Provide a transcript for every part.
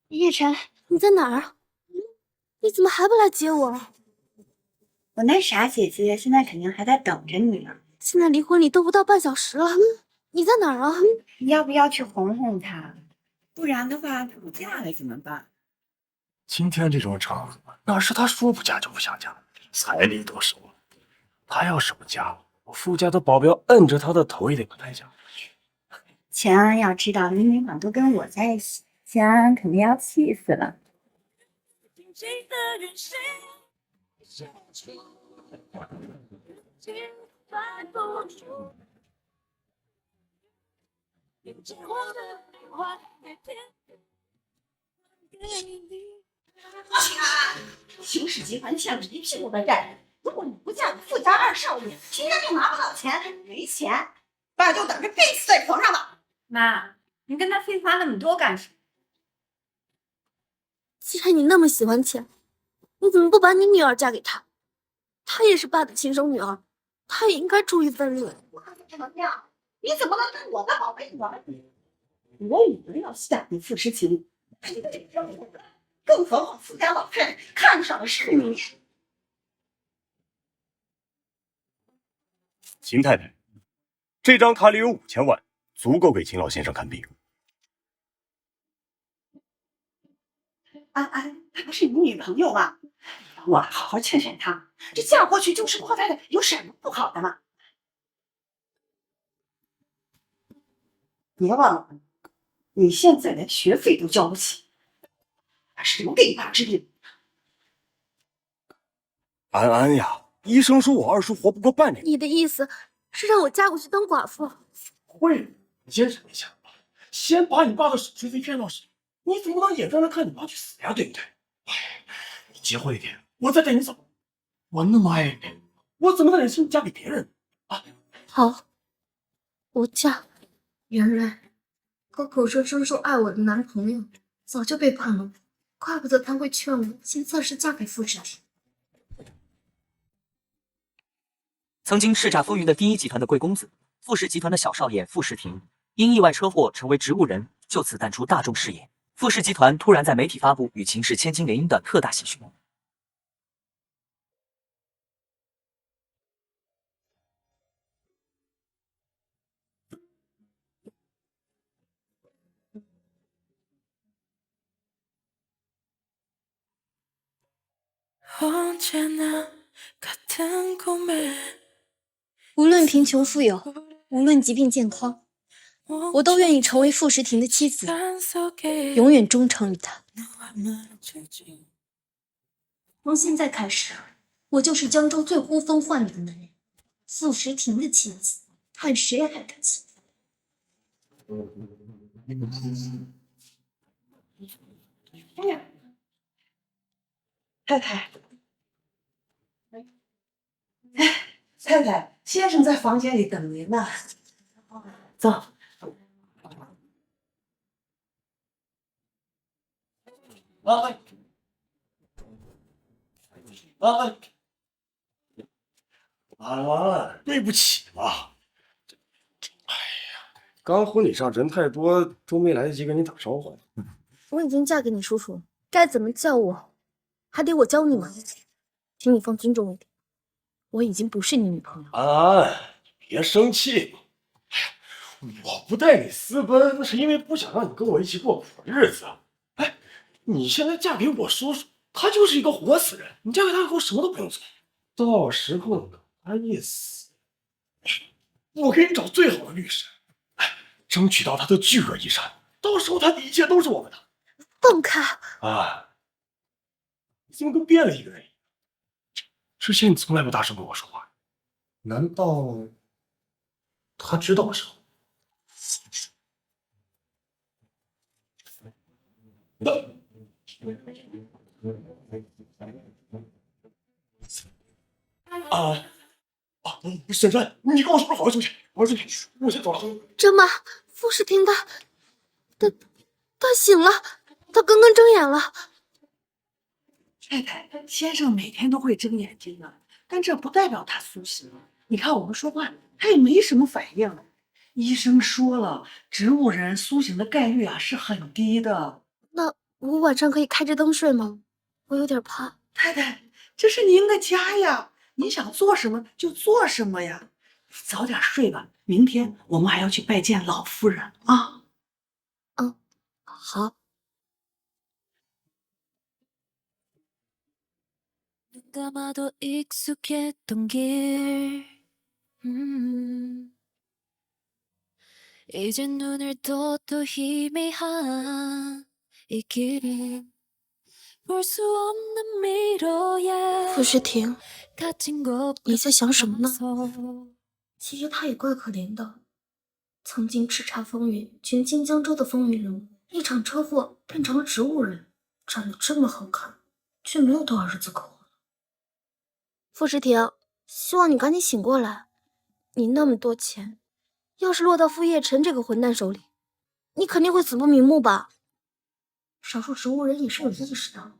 叶晨，你在哪儿啊？你怎么还不来接我？我那傻姐姐现在肯定还在等着你呢。现在离婚礼都不到半小时了，你在哪儿啊？你要不要去哄哄她？不然的话，她不嫁了怎么办？今天这种场合，哪是她说不嫁就不想嫁，彩礼都收了。她要是不嫁，我傅家的保镖摁着她的头也得把她嫁出去。钱安要知道林明广都跟我在一起，钱安肯定要气死了。钱安，秦氏集团欠了一屁股的债，如果你不嫁给傅家二少爷，秦家就拿不到钱，没钱，爸就等着病死在床上吧。妈，你跟他废话那么多干什么？既然你那么喜欢钱，你怎么不把你女儿嫁给他？她也是爸的亲生女儿，她也应该出一份力。怎么样？你怎么能对我的宝贝女儿？我女儿要嫁给傅诗晴，她就得扔我的。更何况傅家老太太看上的是你。秦太太，这张卡里有5000万，足够给秦老先生看病。安安，她不是你女朋友吗？我好好劝劝她，这嫁过去就是破败的，有什么不好的吗？别忘了，你现在连学费都交不起，还是留给你爸治病。安安呀，医生说我二叔活不过半年。你的意思是让我嫁过去当寡妇？会，你先忍一下，先把你爸的手续费骗到手。你总不能眼睁睁看你爸去死呀，对不对？哎，你结婚一天，我再带你走。我那么爱你，我怎么能忍心你嫁给别人啊？好，我嫁。原来口口声声说爱我的男朋友早就背叛了我，怪不得他会劝我先暂时嫁给傅世庭。曾经叱咤风云的第一集团的贵公子，傅氏集团的小少爷傅世庭，因意外车祸成为植物人，就此淡出大众视野。傅氏集团突然在媒体发布与秦氏千金联姻的特大喜讯。无论贫穷富有，无论疾病健康，我都愿意成为傅时庭的妻子，永远忠诚于他。从现在开始，我就是江州最呼风唤雨的男人，傅时庭的妻子，看谁还敢欺负。太太，太太，先生在房间里等您呢。走。安安，安安，对不起了。哎呀，刚婚礼上人太多，都没来得及跟你打招呼。我已经嫁给你叔叔了，该怎么叫我，还得我教你吗？请你放尊重一点，我已经不是你女朋友。安安，别生气。哎呀，我不带你私奔，那是因为不想让你跟我一起过苦日子。哎，你现在嫁给我叔叔，他就是一个活死人。你嫁给他以后什么都不用做，到时候他一死，我给你找最好的律师，争取到他的巨额遗产。到时候他的一切都是我们的。放开！啊，你怎么跟变了一个人一样？之前你从来不大声跟我说话，难道他知道什么？沈川，你跟我说好好休息，好好休息，我先走了。珍妈，傅世庭他醒了，他刚刚睁眼了。太太，先生每天都会睁眼睛的，但这不代表他苏醒。你看我们说话，他也没什么反应。医生说了，植物人苏醒的概率啊是很低的。那我晚上可以开着灯睡吗？我有点怕。太太，这是您的家呀，您想做什么就做什么呀。早点睡吧，明天我们还要去拜见老夫人啊。嗯，好。 감아도 익숙했던 길 이제 눈을 떠도 희미한 이 길은 볼 수 없는 미로에 傅诗婷， 갇힌 것 你在想什么呢？ 같아서 其实他也怪可怜的，曾经叱咤风云、权倾江州的风云人物，一场车祸变成了植物人，长得这么好看，却没有多少日子可活了。傅诗婷，希望你赶紧醒过来。你那么多钱，要是落到傅叶辰这个混蛋手里，你肯定会死不瞑目吧？少数植物人也是有意识的，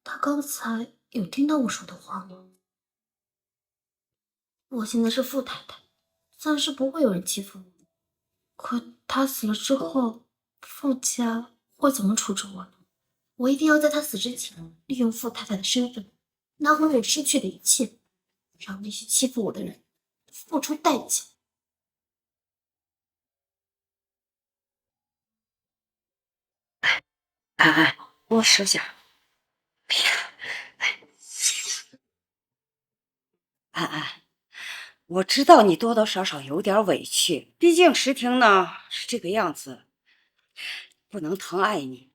他刚才有听到我说的话吗？我现在是傅太太，暂时不会有人欺负我。可他死了之后，傅家会怎么处置我呢？我一定要在他死之前，利用傅太太的身份，拿回我失去的一切，让那些欺负我的人付出代价。安安，我收下。哎呀，安安，我知道你多多少少有点委屈，毕竟石婷呢是这个样子，不能疼爱你。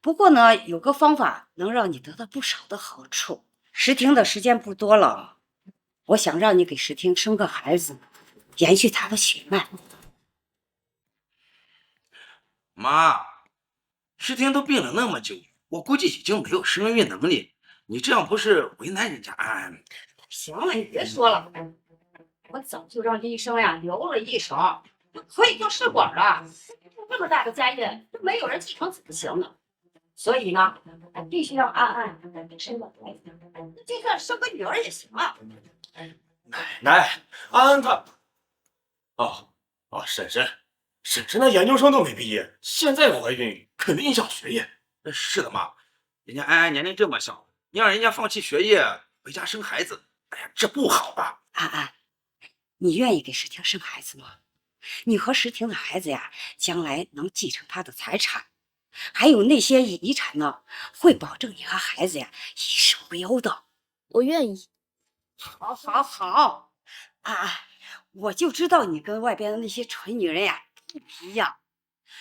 不过呢，有个方法能让你得到不少的好处。石婷的时间不多了，我想让你给石婷生个孩子，延续她的血脉。妈，诗婷都病了那么久，我估计已经没有生育能力，你这样不是为难人家安安？行了，你别说了，我早就让医生呀留了一手，可以做试管了。这么大的家业，这没有人继承怎么行呢？所以呢，必须让安安生个孩子，那就算生个女儿也行啊。奶奶，安安她……婶婶的研究生都没毕业，现在怀孕肯定影响学业。是的，妈，人家安安年龄这么小，你让人家放弃学业回家生孩子，哎呀，这不好吧？安安，你愿意给石婷生孩子吗？你和石婷的孩子呀，将来能继承她的财产，还有那些遗产呢，会保证你和孩子呀衣食无忧的。我愿意。好，好，好，安安，我就知道你跟外边的那些蠢女人呀不一样。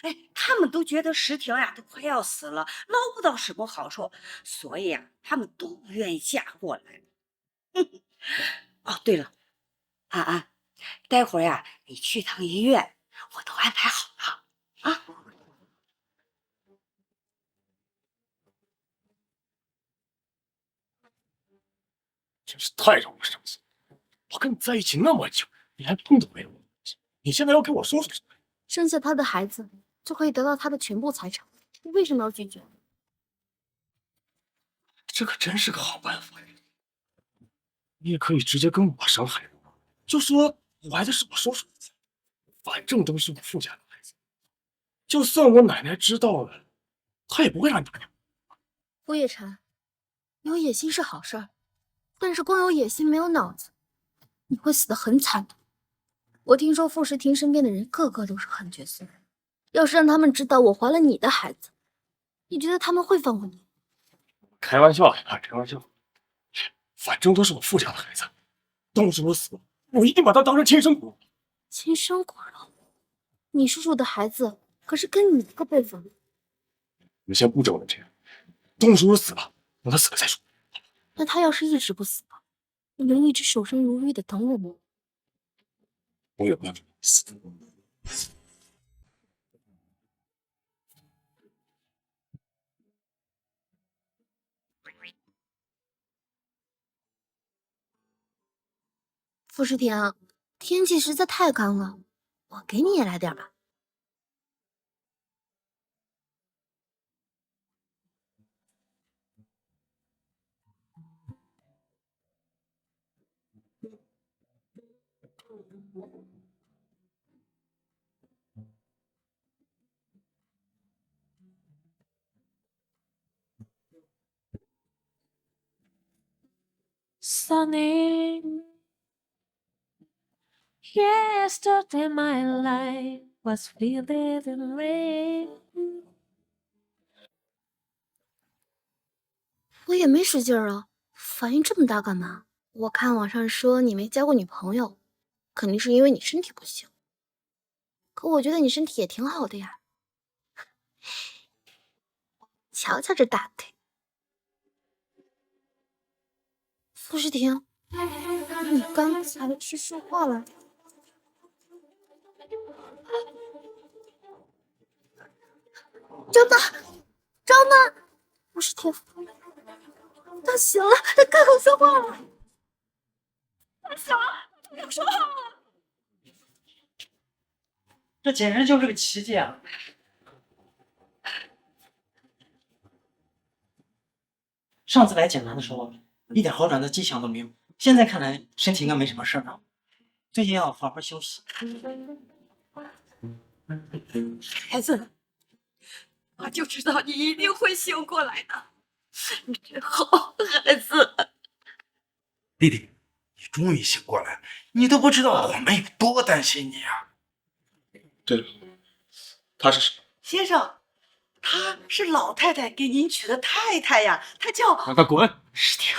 哎，他们都觉得石婷呀都快要死了，捞不到什么好处，所以呀，他们都不愿意嫁过来。哦，对了，安安，待会儿呀，你去趟医院，我都安排好了啊。真是太让我伤心了！我跟你在一起那么久，你还碰都没有我，你现在要给我说什么？生下他的孩子就可以得到他的全部财产，你为什么要拒绝？这可真是个好办法呀！你也可以直接跟我生孩子，就说怀的是我叔叔的财，反正都是我傅家的孩子，就算我奶奶知道了，她也不会让你打掉。傅叶辰，有野心是好事儿，但是光有野心没有脑子，你会死得很惨的。我听说傅诗婷身边的人个个都是狠角色，要是让他们知道我怀了你的孩子，你觉得他们会放过你？开玩笑呀，开玩笑。反正都是我傅家的孩子，到时候死了，我一定把他当成亲生骨肉。亲生骨肉？你叔叔的孩子可是跟你一个辈分。你先不争了，这样，到时候死了，等他死了再说。那他要是一直不死呢？你能一直守身如玉的等我吗？我有办法死。傅诗婷，天气实在太干了，我给你也来点吧。funny. Yesterday my life was filled in rain. 我也没使劲儿啊，反应这么大干嘛？我看网上说你没交过女朋友，肯定是因为你身体不行。可我觉得你身体也挺好的呀，瞧瞧这大腿。傅诗婷，你刚才是说话了？张娜，张娜，傅诗婷，他醒了，他开口说话了。他醒了，他开口说话了。这简直就是个奇迹啊！上次来检查的时候，一点好转的迹象都没有，现在看来身体应该没什么事儿，最近要好好休息。孩子，我就知道你一定会醒过来的，你真好，孩子。弟弟，你终于醒过来了，你都不知道我们有多担心你啊！对了，他是谁？先生，她是老太太给您娶的太太呀，她叫……让他滚！诗婷。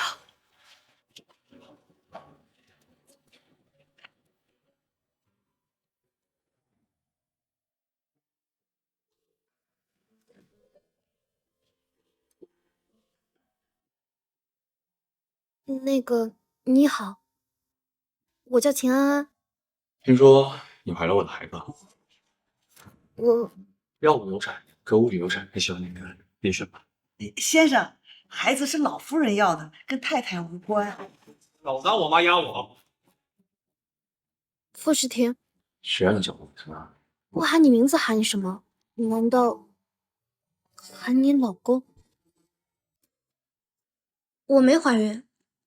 那个，你好，我叫秦安安。听说你怀了我的孩子，我药物流产和物理流产，还需要哪个您选吧？先生，孩子是老夫人要的，跟太太无关。老拿我妈压我，傅诗婷，谁让你叫我什么？我喊你名字喊你什么？难道喊你老公？我没怀孕，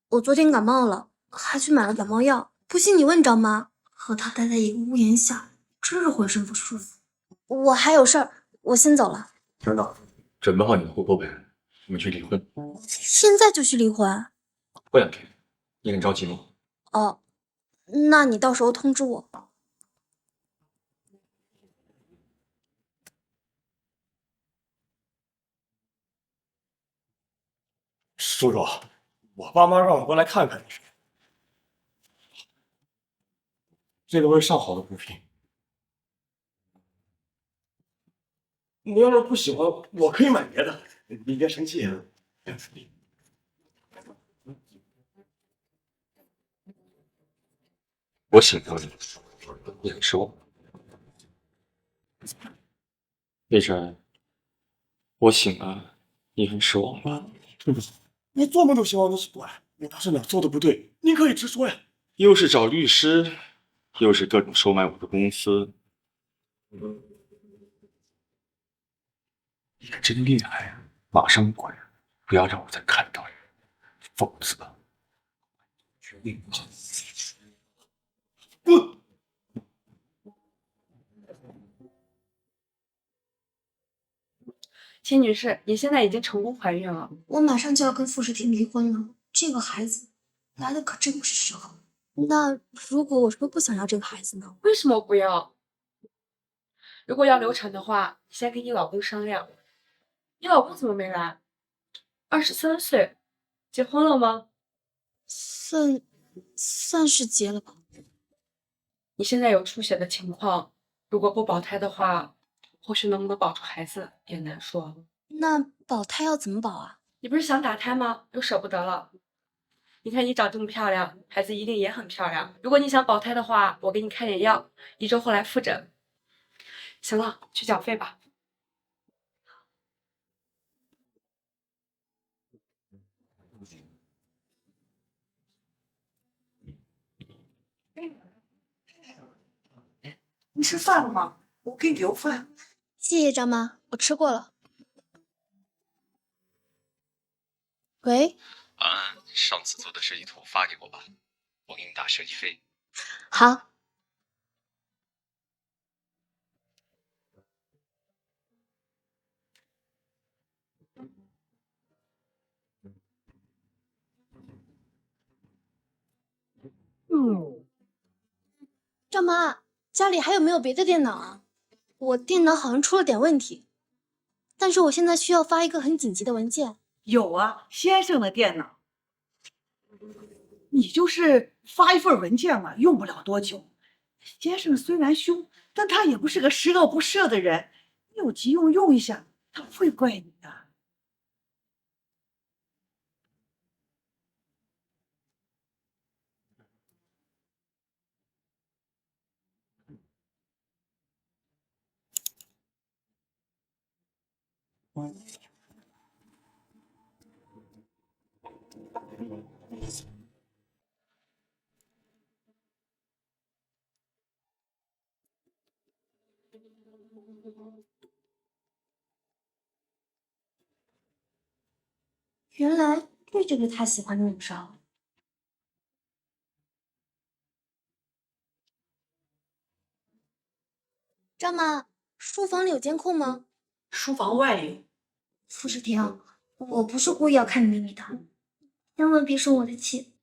我昨天感冒了，还去买了感冒药。不信你问张妈，和她待在一个屋檐下，真是浑身不舒服。我还有事儿，我先走了。等等，准备好你的户口本，我们去离婚。现在就去离婚？过2天，你很着急吗？哦，那你到时候通知我。叔叔，我爸妈让我过来看看你。这都是上好的补品，你要是不喜欢，我可以买别的，你别生气。我醒了，你很失望。魏晨，我醒了，你很失望吧？你做梦都希望你醒过来，我当时哪做的不对？您可以直说呀。又是找律师，又是各种收买我的公司，你可真厉害呀！马上滚，不要让我再看到你，否则决定滚！秦女士，你现在已经成功怀孕了。我马上就要跟傅诗婷离婚了，这个孩子来的可真不是时候。那如果我说不想要这个孩子呢？为什么不要？如果要流产的话，你先跟你老公商量。你老公怎么没来？23岁，结婚了吗？算是结了吧。你现在有出血的情况，如果不保胎的话，或许能不能保住孩子也难说。那保胎要怎么保啊？你不是想打胎吗？又舍不得了。你看你长这么漂亮，孩子一定也很漂亮。如果你想保胎的话，我给你开点药，1周后来复诊。行了，去缴费吧。你吃饭了吗？我给你留饭。谢谢张妈，我吃过了。喂，上次做的设计图发给我吧，我给你打设计费。好。妈，家里还有没有别的电脑啊？我电脑好像出了点问题，但是我现在需要发一个很紧急的文件。有啊，先生的电脑。你就是发一份文件嘛，用不了多久。先生虽然凶，但他也不是个十恶不赦的人，有急用一下，他不会怪你的。原来这就是他喜欢的女生。张妈，书房里有监控吗？书房外有。傅世婷，我不是故意要看你秘密的，千万别生我的气。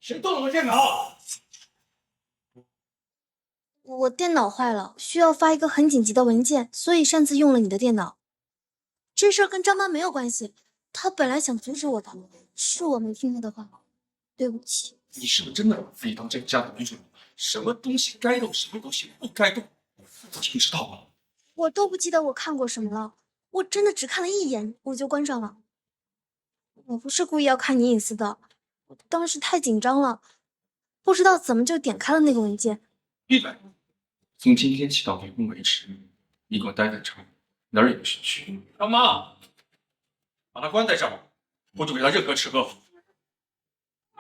谁动了我电脑？我电脑坏了，需要发一个很紧急的文件，所以擅自用了你的电脑。这事儿跟张妈没有关系，她本来想阻止我的，是我没听她的话，对不起。你是不是真的把自己当这个家的女主人？什么东西该动，什么东西不该动，你知道吗？我都不记得我看过什么了，我真的只看了一眼我就关上了。我不是故意要看你隐私的，我当时太紧张了，不知道怎么就点开了那个文件。闭嘴！从今天起到离婚为止，你给我待在这儿，哪儿也不许去。张妈，把他关在这儿，不准给他任何吃喝。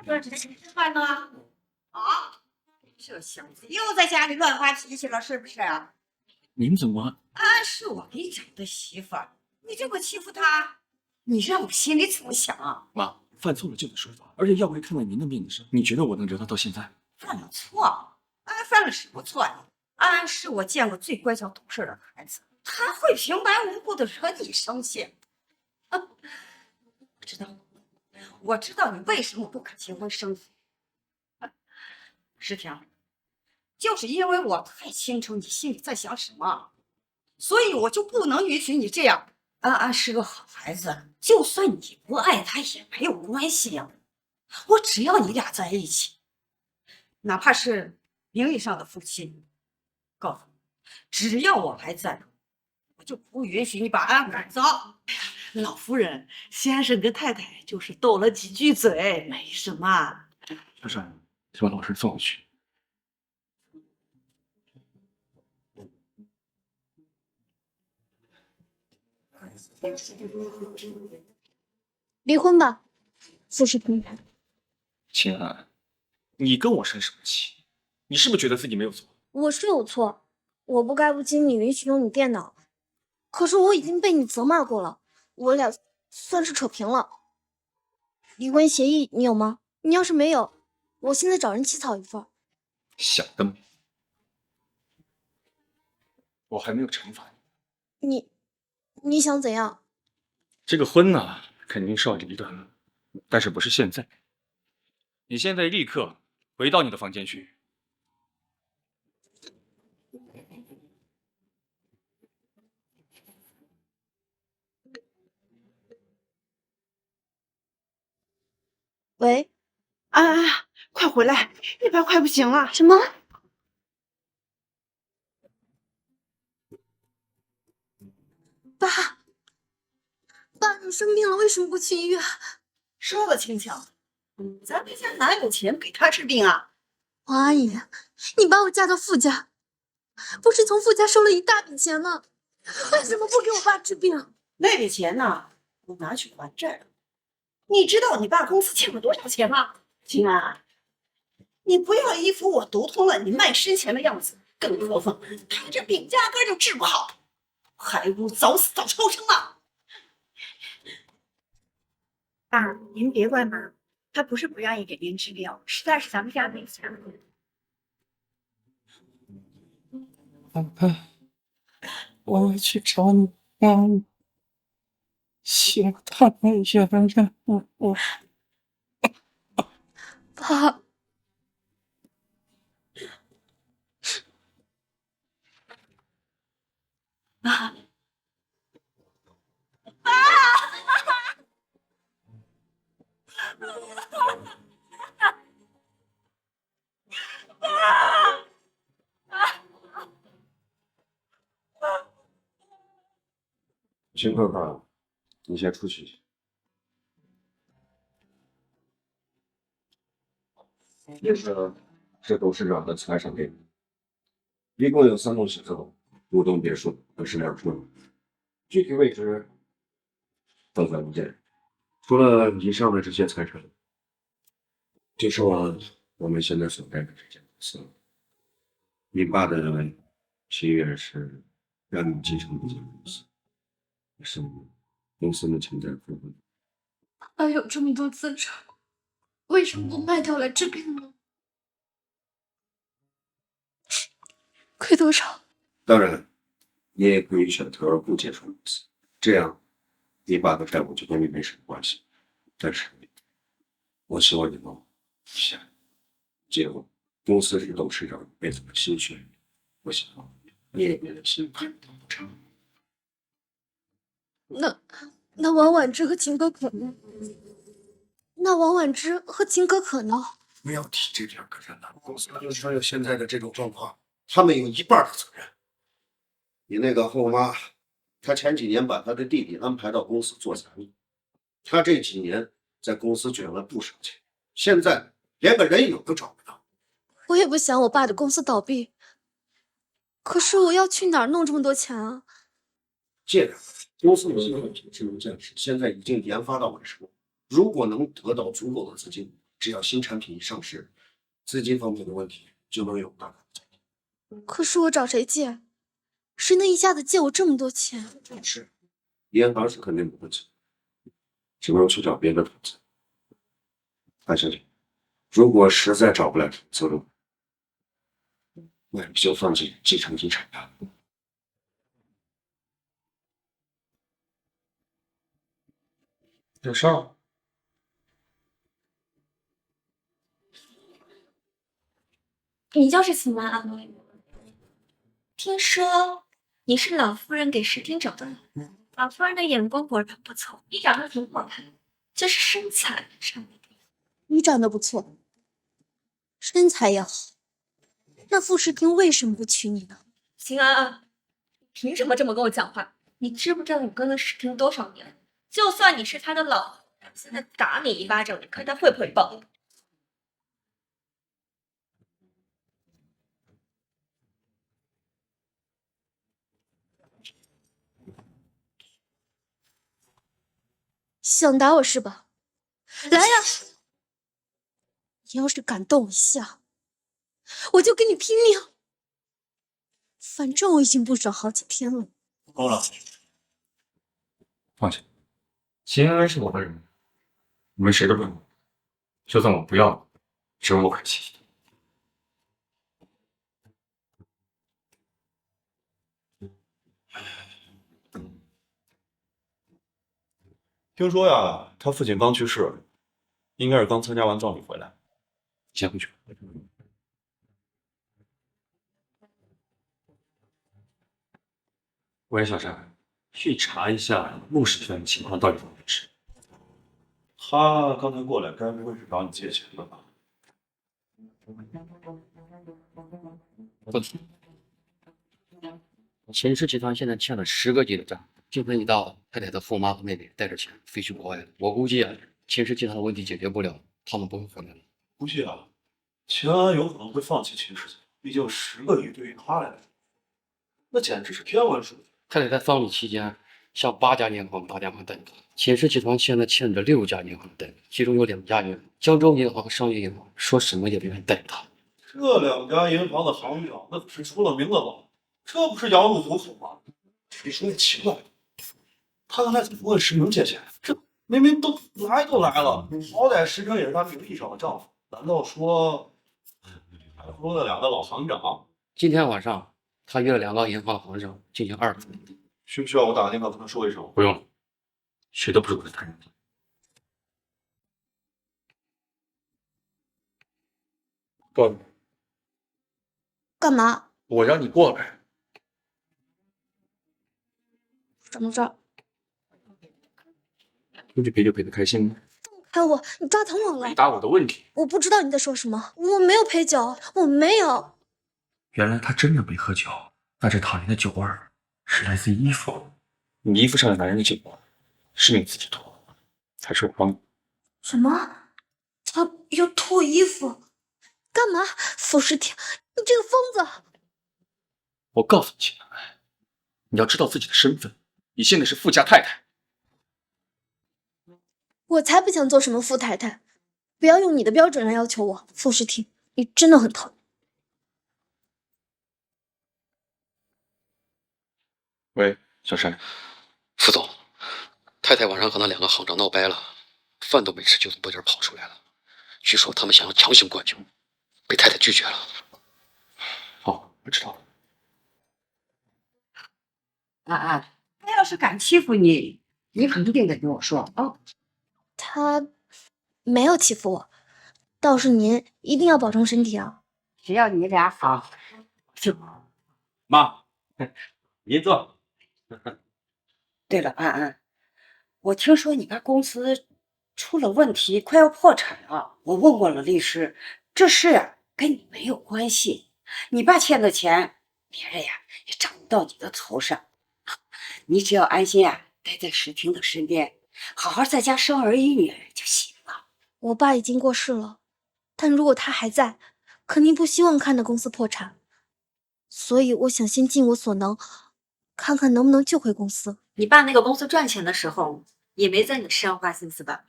这是吃饭呢？啊，这小子又在家里乱发脾气了，是不是啊？您怎么？是我给你找的媳妇儿，你这么欺负她，你让我心里怎么想啊？妈，犯错了就得说法，而且要不是看在您的面子上，你觉得我能留他到现在？犯了错，犯了什么错呀？是我见过最乖巧懂事的孩子，他会平白无故的惹你生气。我知道你为什么不肯结婚生子。石婷，就是因为我太清楚你心里在想什么，所以我就不能允许你这样。安安是个好孩子，就算你不爱他也没有关系呀。我只要你俩在一起，哪怕是名义上的夫妻，告诉你，只要我还在，我就不允许你把安赶走。老夫人，先生跟太太就是斗了几句嘴，没什么。小沈，先把老师送回去。离婚吧，傅世平。秦安，你跟我生什么气？你是不是觉得自己没有错？我是有错，我不该不经你允许用你电脑，可是我已经被你责骂过了，我俩算是扯平了。离婚协议你有吗？你要是没有，我现在找人起草一份。想得美！我还没有惩罚你。你想怎样？这个婚呢，肯定是要离的，但是不是现在。你现在立刻回到你的房间去。喂，安安，快回来，100快不行了。什么？爸，你生病了，为什么不去医院？说的轻巧，咱们家哪有钱给他治病啊？王阿姨，你把我嫁到傅家，不是从傅家收了一大笔钱吗？为什么不给我爸治病？那笔钱呢，我拿去还债了。你知道你爸公司欠了多少钱吗？秦安，你不要一副我读通了你卖身钱的样子，更何况他这病压根就治不好，还不如早死早超生呢。爸，您别怪妈，她不是不愿意给您治病，实在是咱们家没钱。安安，我要去找你妈。希望他们也能认我。爸，妈，秦科科，你先出去一下。这董事长的财产给你，一共有3栋写字楼、5栋别墅和12处，具体位置都在文件。除了以上的这些财产，就剩我们现在所在的这间公司了。你爸的心愿是让你继承这间公司，可是公司目前在负债。爸爸有这么多资产，为什么不卖掉来治病呢？亏多少？当然，你也可以选择不接受公司，这样你爸的债务就跟你没什么关系。但是，我希望你能想，今后公司是董事长一辈子的心血，我希望你也别的心看不长。那王婉之和秦可可呢？不要提这2个人了。公司能有现在的这种状况，他们有1半的责任。你那个后妈，她前几年把她的弟弟安排到公司做财务，她这几年在公司卷了不少钱，现在连个人影都找不到。我也不想我爸的公司倒闭，可是我要去哪儿弄这么多钱啊？借点，公司的新产品智能驾驶现在已经研发到尾声，如果能得到足够的资金，只要新产品一上市，资金方面的问题就能有大改善。可是我找谁借？谁能一下子借我这么多钱？是，银行是肯定不会借，只能去找别的投资。范小姐，如果实在找不来投资了，那你就放弃继承遗产吧。有事儿？你就是秦安啊？听说你是老夫人给石婷找的，老夫人的眼光果然不错，你长得挺好看，就是身材上。你长得不错，身材也好，那傅世婷为什么不娶你呢？秦安，凭什么这么跟我讲话？你知不知道你跟了石婷多少年？就算你是他的老婆，现在打你一巴掌，你看他会不会报应？想打我是吧？来呀！你要是敢动我一下，我就跟你拼命。反正我已经不爽好几天了。够了，放下。秦安是我的人，你们谁都不用。就算我不要了，只有我可惜。听说呀，他父亲刚去世，应该是刚参加完葬礼回来。先回去。喂，小山，去查一下陆世轩的情况到底怎么回事。他刚才过来，该不会是找你借钱的吧？不错。秦氏集团现在欠了10个亿的债，今天一大太太的后妈和妹妹带着钱飞去国外了。我估计啊，秦氏集团的问题解决不了，他们不会回来了。估计啊，秦安有可能会放弃秦氏集团，毕竟10个亿对于他来说，那简直是天文数字。太太在葬礼期间向8家银行打电话贷款，秦氏集团现在欠着6家银行的贷款，其中有2家银行，江州银行和商业银行，说什么也不愿意贷给他。这2家银行的行长那可是出了名的老，这不是羊入虎口吗？你说也奇怪，他刚才怎么问石明借钱？这明明都来了，好歹石明也是他名义上的丈夫，难道说还说那2个老行长？今天晚上他约了2个银行的行长进行2次。需不需要我打个电话跟他说一声？不用了，谁都不是我的男人。过来，干嘛？我让你过来。什么事儿？出去陪酒陪得开心吗？开我！你抓疼我了！回答我的问题。我不知道你在说什么，我没有陪酒，我没有。原来他真的没喝酒，那这讨厌的酒味儿是来自衣服。你衣服上有男人的酒味，是你自己脱，还是我帮你？什么？他要脱衣服？干嘛？傅诗婷，你这个疯子！我告诉你，秦南安，你要知道自己的身份，你现在是富家太太。我才不想做什么富太太，不要用你的标准来要求我。傅诗婷，你真的很讨厌。喂，小山，副总，太太晚上和那2个行长闹掰了，饭都没吃就从包间跑出来了。据说他们想要强行灌酒，被太太拒绝了。好，我知道了。安安，他要是敢欺负你，你可一定得跟我说啊。他没有欺负我，倒是您一定要保重身体啊。只要你俩好，就好。妈，您坐。对了，安安，我听说你爸公司出了问题，快要破产了。我问过了律师，这事啊跟你没有关系。你爸欠的钱，别人呀也涨不到你的头上。你只要安心啊，待在石婷的身边，好好在家生儿育女就行了。我爸已经过世了，但如果他还在，肯定不希望看到公司破产，所以我想先尽我所能，看看能不能救回公司。你爸那个公司赚钱的时候，也没在你身上花心思吧？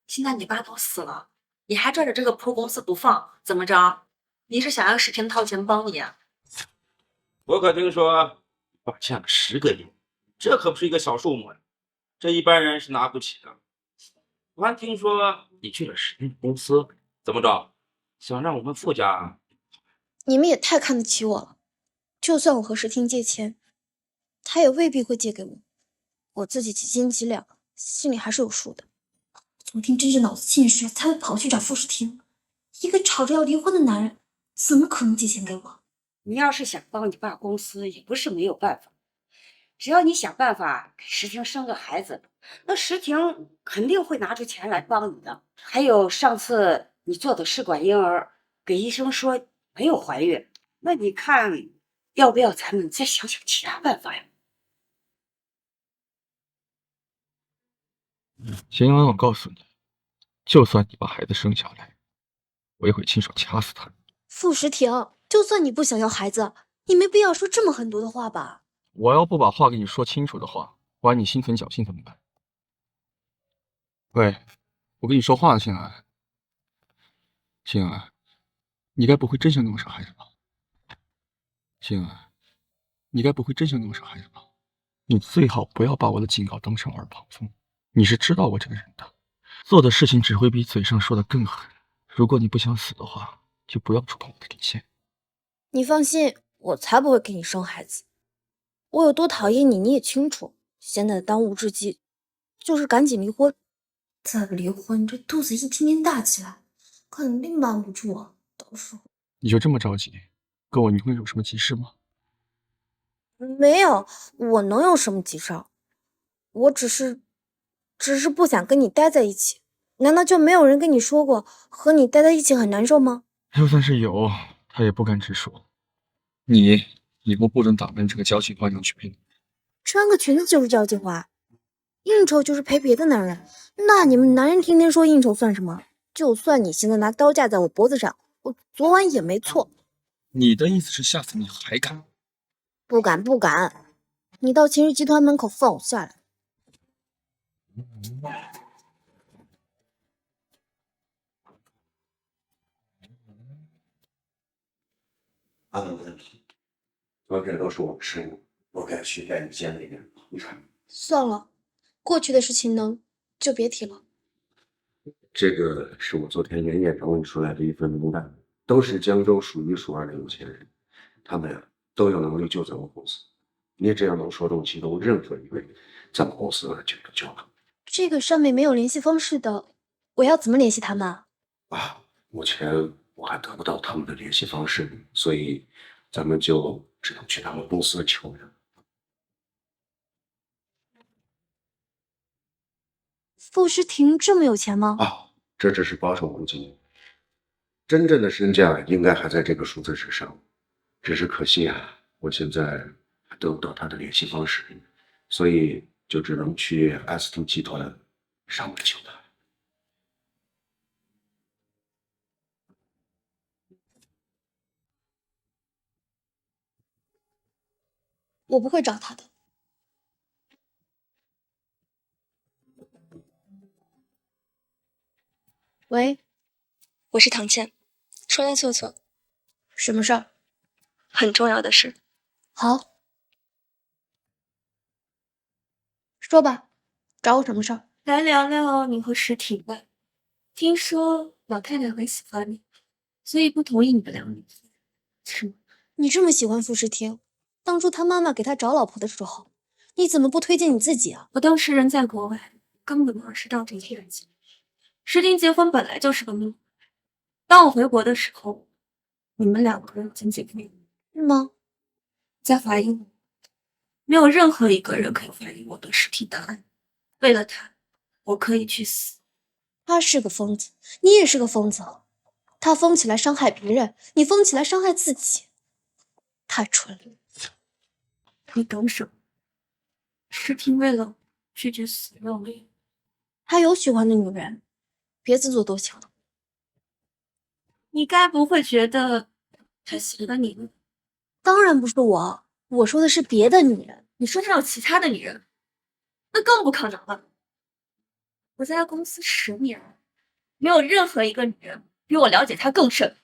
现在你爸都死了，你还拽着这个破公司不放，怎么着？你是想让史婷掏钱帮你啊？我可听说爸欠了10个亿，这可不是一个小数目呀，这一般人是拿不起的。我还听说你去了史婷公司，怎么着？想让我们傅家？你们也太看得起我了，就算我和石婷借钱，他也未必会借给我。我自己几斤几两，心里还是有数的。昨天真是脑子进水，才会跑去找傅诗婷。一个吵着要离婚的男人，怎么可能借钱给我？你要是想帮你爸公司，也不是没有办法。只要你想办法给石婷生个孩子，那石婷肯定会拿出钱来帮你的。还有上次你做的试管婴儿，给医生说没有怀孕，那你看要不要咱们再想想其他办法呀？秦安，我告诉你，就算你把孩子生下来，我也会亲手掐死他。傅诗婷，就算你不想要孩子，你没必要说这么狠毒的话吧？我要不把话跟你说清楚的话，万一你心存侥幸怎么办？喂，我跟你说话呢，秦安。秦安，你该不会真想跟我生孩子吧？秦安，你该不会真想跟我生孩子吧？你最好不要把我的警告当成耳旁风。你是知道我这个人的，做的事情只会比嘴上说的更狠。如果你不想死的话，就不要触碰我的底线。你放心，我才不会给你生孩子。我有多讨厌你，你也清楚。现在的当务之急就是赶紧离婚。再不离婚，这肚子一天天大起来，肯定瞒不住啊。到时候你就这么着急，跟我离婚有什么急事吗？没有，我能有什么急事？我只是不想跟你待在一起。难道就没有人跟你说过和你待在一起很难受吗？就算是有，他也不敢直说。你以后不准打扮这个娇气花娘去陪你。穿个裙子就是交际花，应酬就是陪别的男人。那你们男人天天说应酬算什么？就算你现在拿刀架在我脖子上，我昨晚也没错。你的意思是下次你还敢？不敢不敢，你到秦氏集团门口放我下来。昨天都是我的失误，我该去带你见了一面。你看，算了，过去的事情呢，就别提了。这个是我昨天连夜整理出来的一份名单，都是江州数一数二的有钱人，他们呀都有能力救咱们公司。你只要能说动其中任何一位，咱们公司就有救了。这个上面没有联系方式的，我要怎么联系他们啊？目前我还得不到他们的联系方式，所以咱们就只能去他们公司求人。傅诗婷这么有钱吗？这只是保守估计，真正的身价应该还在这个数字之上。只是可惜啊，我现在还得不到他的联系方式，所以就只能去 ST 集团上门求他。我不会找他的。喂，我是唐倩，说来错错，什么事儿？很重要的事。好，说吧，找我什么事儿？来聊聊你和石婷吧。听说老太太很喜欢你，所以不同意你们两个离婚，是吗？你这么喜欢傅诗婷，当初他妈妈给他找老婆的时候，你怎么不推荐你自己啊？我当时人在国外，根本不是当这一回事。石婷结婚本来就是个命。当我回国的时候，你们两个人已经结婚了，是吗？在怀疑我，没有任何一个人可以怀疑我对石婷的爱。为了他，我可以去死。他是个疯子，你也是个疯子。他疯起来伤害别人，你疯起来伤害自己，太蠢了。你懂什么？石婷为了拒绝死热恋，他有喜欢的女人，别自作多情了。你该不会觉得他喜欢你了？当然不是我，我说的是别的女人。你说他有其他的女人，那更不可能了。我在他公司10年，没有任何一个女人比我了解他更深。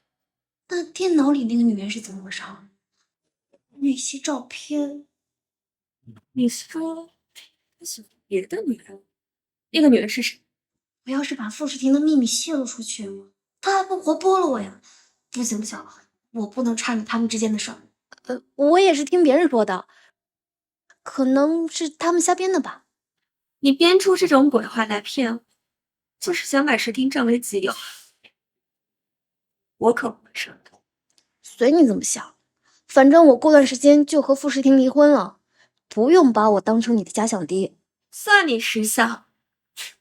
那电脑里那个女人是怎么回事？那些照片，你说他喜欢别的女人？那个女人是谁？我要是把傅诗婷的秘密泄露出去，他还不活剥了我呀？不行不行，我不能掺与他们之间的事儿。我也是听别人说的，可能是他们瞎编的吧。你编出这种鬼话来骗我，就是想把石婷占为己有。我可不会上当。随你怎么想，反正我过段时间就和傅诗婷离婚了，不用把我当成你的假想敌。算你识相，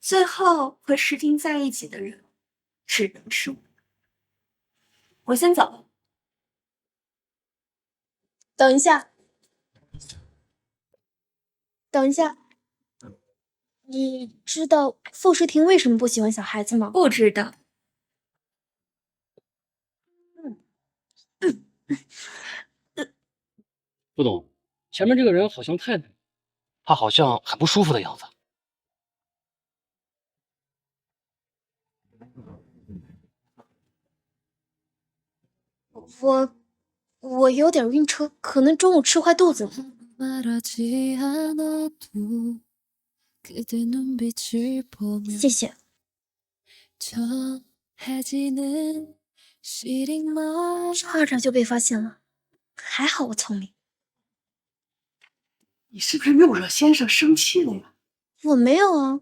最后和石婷在一起的人只能是我。我先走了。等一下，等一下，你知道傅诗婷为什么不喜欢小孩子吗？不知道。不懂，前面这个人好像太……他好像很不舒服的样子。我有点晕车，可能中午吃坏肚子了。谢谢。差点就被发现了，还好我聪明。你是不是又惹先生生气了呀？我没有啊。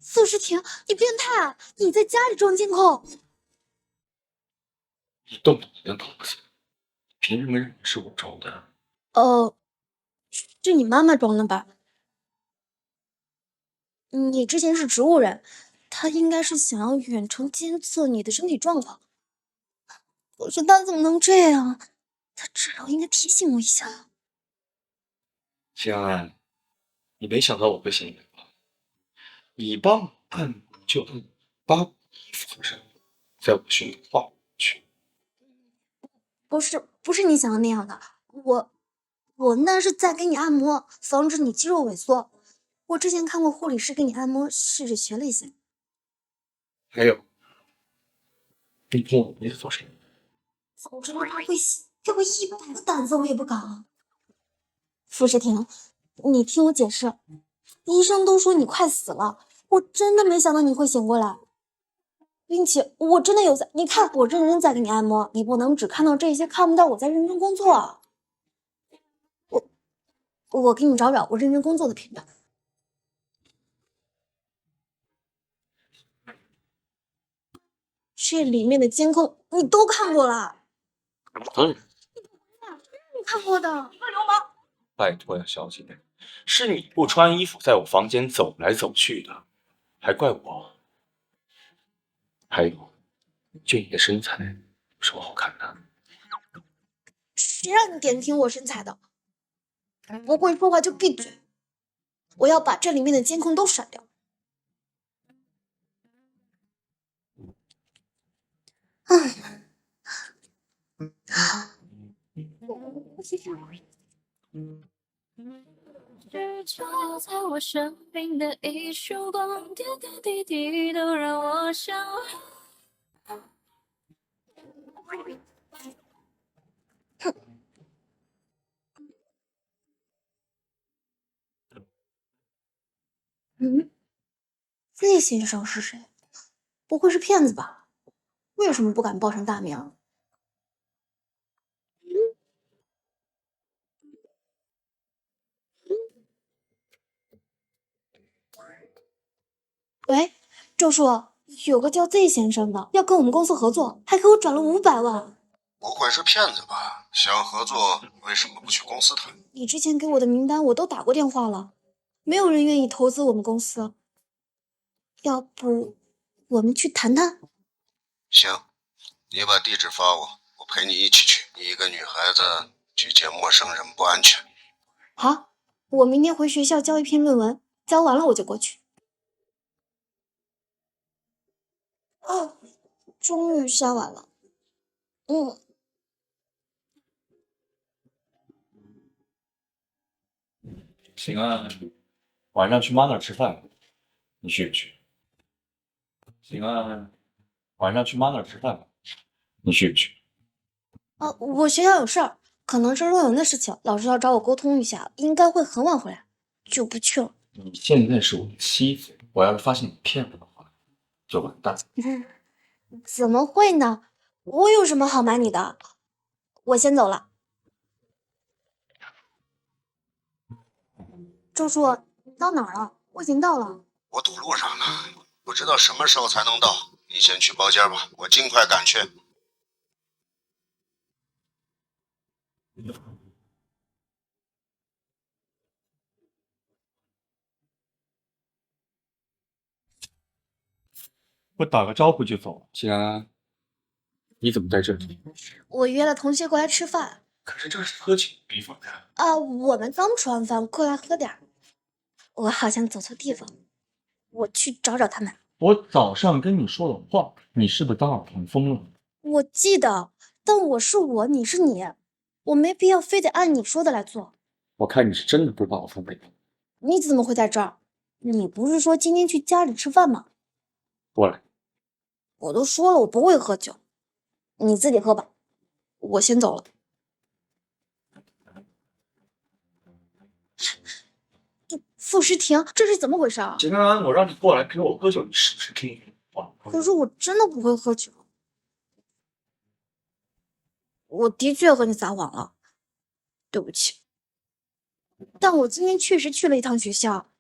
傅诗婷，你变态啊！你在家里装监控？你动不动就脑子，凭什么认为是我装的？是你妈妈装的吧？你之前是植物人，她应该是想要远程监测你的身体状况。可是她怎么能这样？她至少应该提醒我一下。心安，你没想到我会信你吧？你帮我按摩就按，把我衣服合上，在我胸口画过去。不是你想的那样的。我那是在给你按摩，防止你肌肉萎缩。我之前看过护理师给你按摩，试着学了一下。还有，你碰我鼻子做什么？早知道他会洗，给我100个胆子我也不敢了。傅诗婷，你听我解释，医生都说你快死了，我真的没想到你会醒过来，并且我真的有在，你看我认真在给你按摩，你不能只看到这些，看不到我在认真工作。我给你找找我认真工作的片段。这里面的监控你都看过了？当然，你看过的。流氓！拜托呀，小姐，是你不穿衣服在我房间走来走去的，还怪我。还有，就你的身材有什么好看的？谁让你点评我身材的？不会说话就闭嘴！我要把这里面的监控都删掉。是照在我生命的一束光，点点滴滴都让我向往。Z 先生是谁？不会是骗子吧？为什么不敢报上大名？喂，周叔，有个叫 Z 先生的要跟我们公司合作，还给我转了500万。不会是骗子吧？想合作为什么不去公司谈？你之前给我的名单我都打过电话了，没有人愿意投资我们公司。要不我们去谈谈？行，你把地址发我，我陪你一起去。你一个女孩子去见陌生人不安全。好，我明天回学校交一篇论文，交完了我就过去。哦，终于下完了。行啊，晚上去妈那儿吃饭，你去不去？行啊，晚上去妈那儿吃饭，你去不去？我学校有事儿，可能是论文的事情，老师要找我沟通一下，应该会很晚回来，就不去了。你现在是我的妻子，我要是发现你骗我的话，就完蛋。怎么会呢？我有什么好瞒你的？我先走了。周叔，你到哪儿了？我已经到了。我堵路上呢，不知道什么时候才能到。你先去包间吧，我尽快赶去。我打个招呼就走。既然你怎么在这里？我约了同学过来吃饭。可是这是喝酒的地方呀。我们刚吃完饭，过来喝点儿。我好像走错地方，我去找找他们。我早上跟你说了话，你是不是当耳旁风了？我记得，但我是我，你是你，我没必要非得按你说的来做。我看你是真的不把我放背后。你怎么会在这儿？你不是说今天去家里吃饭吗？过来。我都说了我不会喝酒，你自己喝吧，我先走了。傅诗婷，这是怎么回事啊？金安，我让你过来陪我喝酒，你是不是听话？可是我真的不会喝酒，我的确和你撒谎了，对不起。但我今天确实去了一趟学校，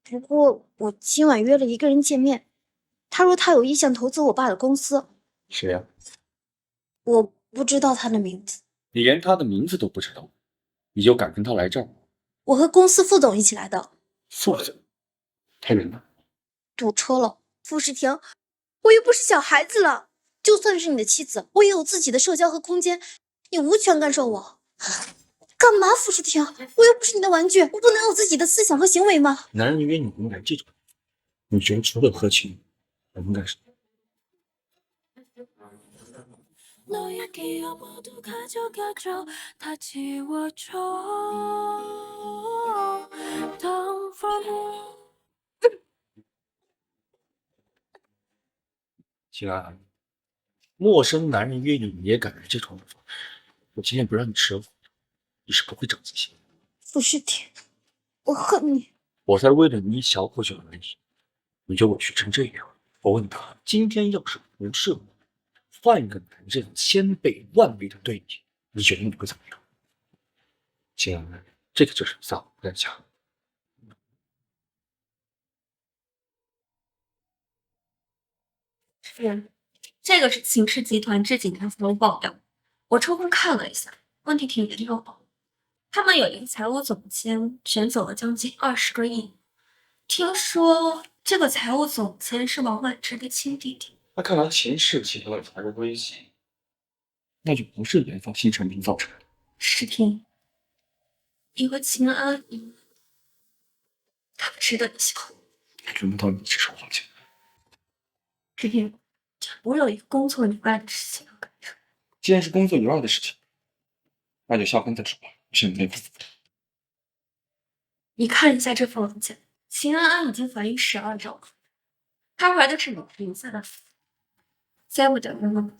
不过我今晚约了一个人见面，他说他有意向投资我爸的公司。谁呀？我不知道他的名字。你连他的名字都不知道，你就敢跟他来这儿？我和公司副总一起来的。副总，太明白。堵车了，傅诗婷，我又不是小孩子了，就算是你的妻子，我也有自己的社交和空间，你无权干涉我。干嘛，傅诗婷？我又不是你的玩具，我不能有自己的思想和行为吗？男人约你应该这种，你觉得除了喝酒，还能干什么？ 너의 기억 모두 가져가줘 다 지워줘 Don't fall 秦安，陌生男人约你，你也敢来这种地方？我今天不让你吃了，你是不会长记性。傅诗婷，我恨你。我才为了你一小口酒而已，你就委屈成这样。我问他，今天要是不是我，换一个男人千倍万倍的对你，你觉得你会怎么样？静安，这个就是撒谎在家。是，这个是秦氏集团这几年财务报表，我抽空看了一下，问题挺严重的。他们有一个财务总监卷走了将近20个亿，听说这个财务总监是王婉之的亲弟弟。那看来秦氏集团的财务危机，那就不是研发新产品造成的。诗婷，你和秦安，他们值得你喜欢。轮不到你指手画脚。诗婷，我有一个工作以外的事情要跟你说。既然是工作以外的事情，那就下班再说吧。现在没空。你看一下这份文件，秦安安已经怀孕12周了，她怀的是你名下的福。在我的人们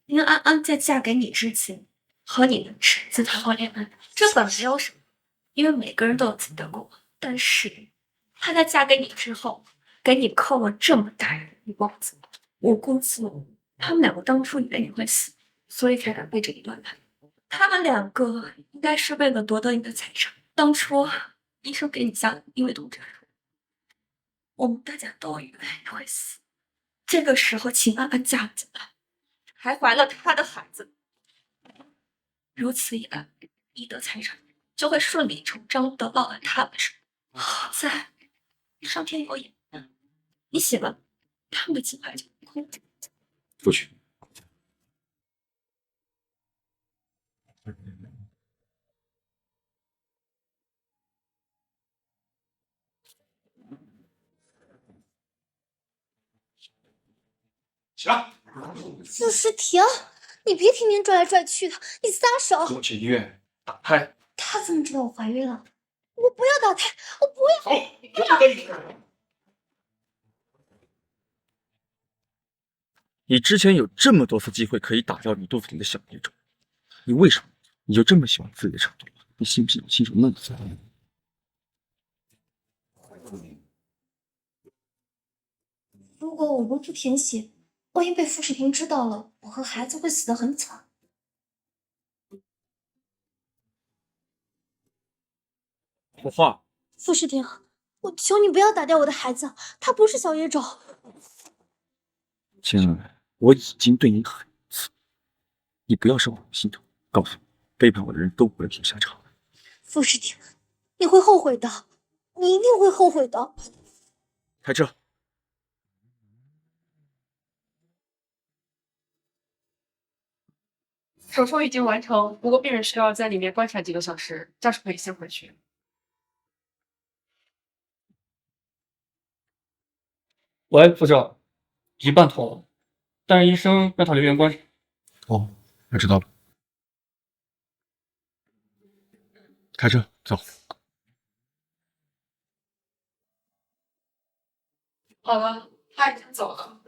秦安安在嫁给你之前，和你的侄子谈过恋爱，这本没有什么，因为每个人都有自己的过往。但是她在嫁给你之后，给你扣了这么大一笔工资，我估计他们两个当初以为你会死，所以才敢背着你乱来。他们两个应该是为了夺得你的财产。当初医生给你下因为毒针，我们大家都以为你会死。这个时候，秦安安嫁了进来，还怀了他的孩子。如此一来，你的财产就会顺理成章地落在他们身上。好在上天有眼，你写了，他们的计划就空。不去。起来！傅诗婷，你别天天拽来拽去的，你撒手！跟我去医院打胎。他怎么知道我怀孕了？我不要打胎，我不要！走，我不跟你说。你之前有这么多次机会可以打掉你肚子里的小孽种，你为什么你就这么喜欢自己的程度？你信不信我亲手弄死你？如果我不填写，万一被傅世婷知道了，我和孩子会死得很惨。火化。傅世婷，我求你不要打掉我的孩子，他不是小野种。亲爱，我已经对你狠一次，你不要伤我心头。告诉我，背叛我的人都不会留下场。傅世婷，你会后悔的，你一定会后悔的。开车。手术已经完成，不过病人需要在里面观察几个小时，家属可以先回去。喂，副教，一半透了，但是医生让他留院观察。哦，我知道了。开车走。好了，他已经走了。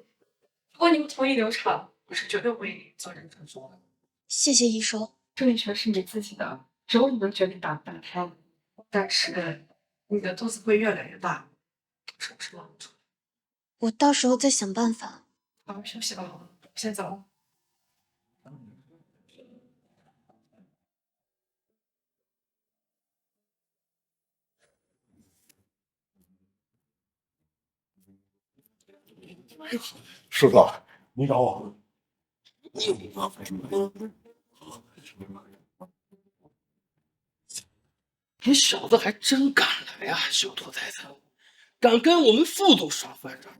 如果你不同意流产，我是绝对不会做这个手术的。谢谢医生。这里全是你自己的，只有你能决定打不打胎。但是你的肚子会越来越大，是不是忙住？我到时候再想办法。好好休息吧，我先走了。叔叔，你找我。你小子还真敢来呀，小兔崽子，敢跟我们副总耍坏账！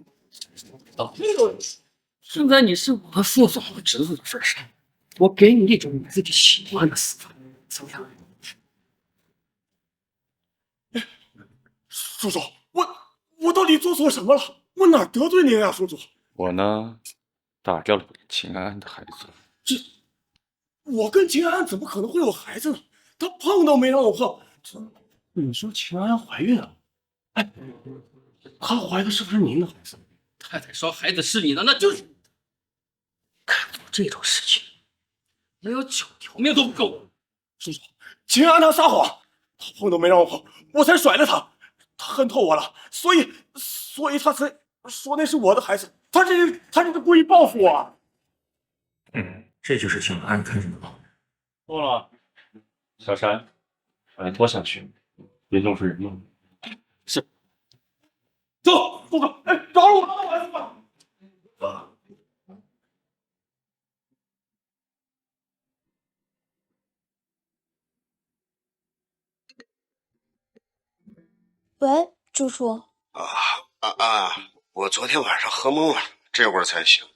现在你是我副总侄子的份上，我给你一种你自己喜欢的死法，怎么样？叔叔，我到底做错什么了？我哪得罪您啊，叔叔？我呢，打掉了你秦安安的孩子。我跟秦安安怎么可能会有孩子呢？她碰都没让我碰。你说秦安安怀孕了？哎，她怀的是不是您的孩子？太太说孩子是你的，那就是干做这种事情，没有9条命都不够。叔叔，秦安她撒谎，她碰都没让我碰，我才甩了她。她恨透我了，所以她才说那是我的孩子，他这是故意报复我。这就是请安看着的吗？错了，小山，把他拖下去，别弄出人命。是。走，住手！哎，饶了我的孩子吧！喂，朱叔。我昨天晚上喝懵了，这会儿才醒。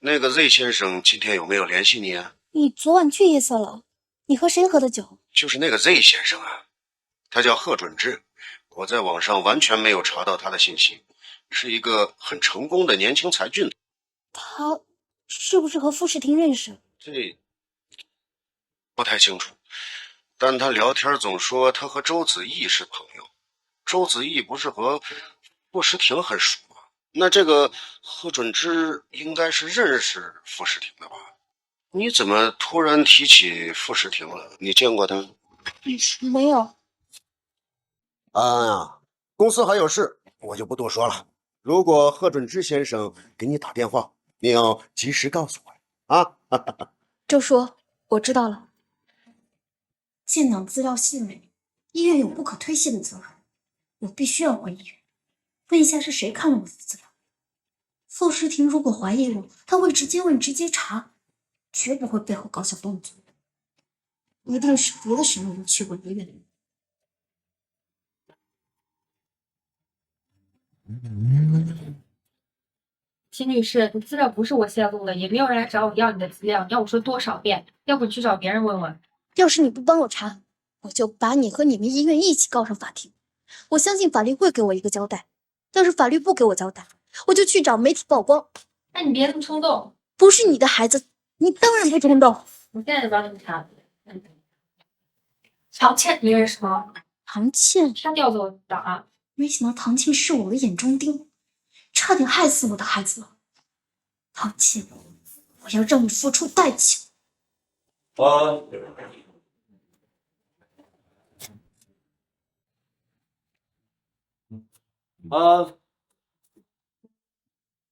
那个 Z 先生今天有没有联系你啊？你昨晚去夜色了？你和谁喝的酒？就是那个 Z 先生啊，他叫贺准志，我在网上完全没有查到他的信息，是一个很成功的年轻才俊。他是不是和傅世廷认识？这不太清楚，但他聊天总说他和周子毅是朋友。周子毅不是和傅时廷很熟吗？那这个贺准之应该是认识傅时廷的吧？你怎么突然提起傅时廷了？你见过他？没有。公司还有事，我就不多说了。如果贺准之先生给你打电话，你要及时告诉我啊。周叔，我知道了。建档资料泄露，医院有不可推卸的责任，我必须要回医院，问一下是谁看了我的资料。傅时廷如果怀疑我，他会直接问直接查，绝不会背后搞小动作，一定是别的什么人去过医院。秦女士，你资料不是我泄露的，也没有人来找我要你的资料，你要我说多少遍？要不你去找别人问问。要是你不帮我查，我就把你和你们医院一起告上法庭。我相信法律会给我一个交代。要是法律不给我交代，我就去找媒体曝光。那你别这么冲动。不是你的孩子，你当然不冲动。我现在就帮你查。唐倩，你认识吗？唐倩，她调走我的档案。没想到唐倩是我的眼中钉，差点害死我的孩子了。唐倩，我要让你付出代价。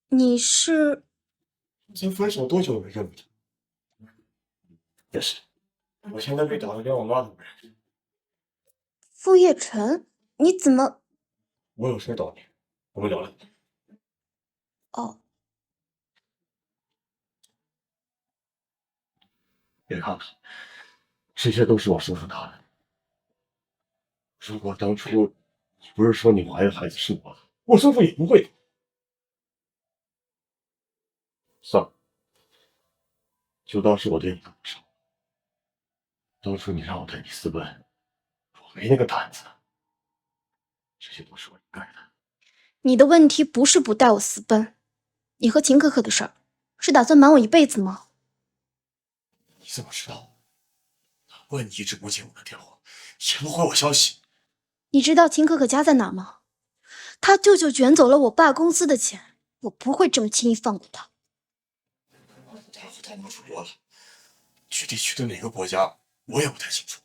你是？已经分手多久没认不得？也是，我现在被打的连我妈都不认识。傅叶晨，你怎么？我有事找你，我们聊聊。哦，别看了，这些都是我叔叔他的。如果当初你不是说你怀的孩子是我的，我叔父也不会。算了，就当是我对你的不少。当初你让我带你私奔，我没那个胆子。这些都是我应该的。你的问题不是不带我私奔，你和秦可可的事儿，是打算瞒我一辈子吗？你怎么知道？难怪你一直不接我的电话，也不回我消息。你知道秦可可家在哪吗？他舅舅卷走了我爸公司的钱，我不会这么轻易放过他。他和逃跑出国了，具体去的哪个国家，我也不太清楚。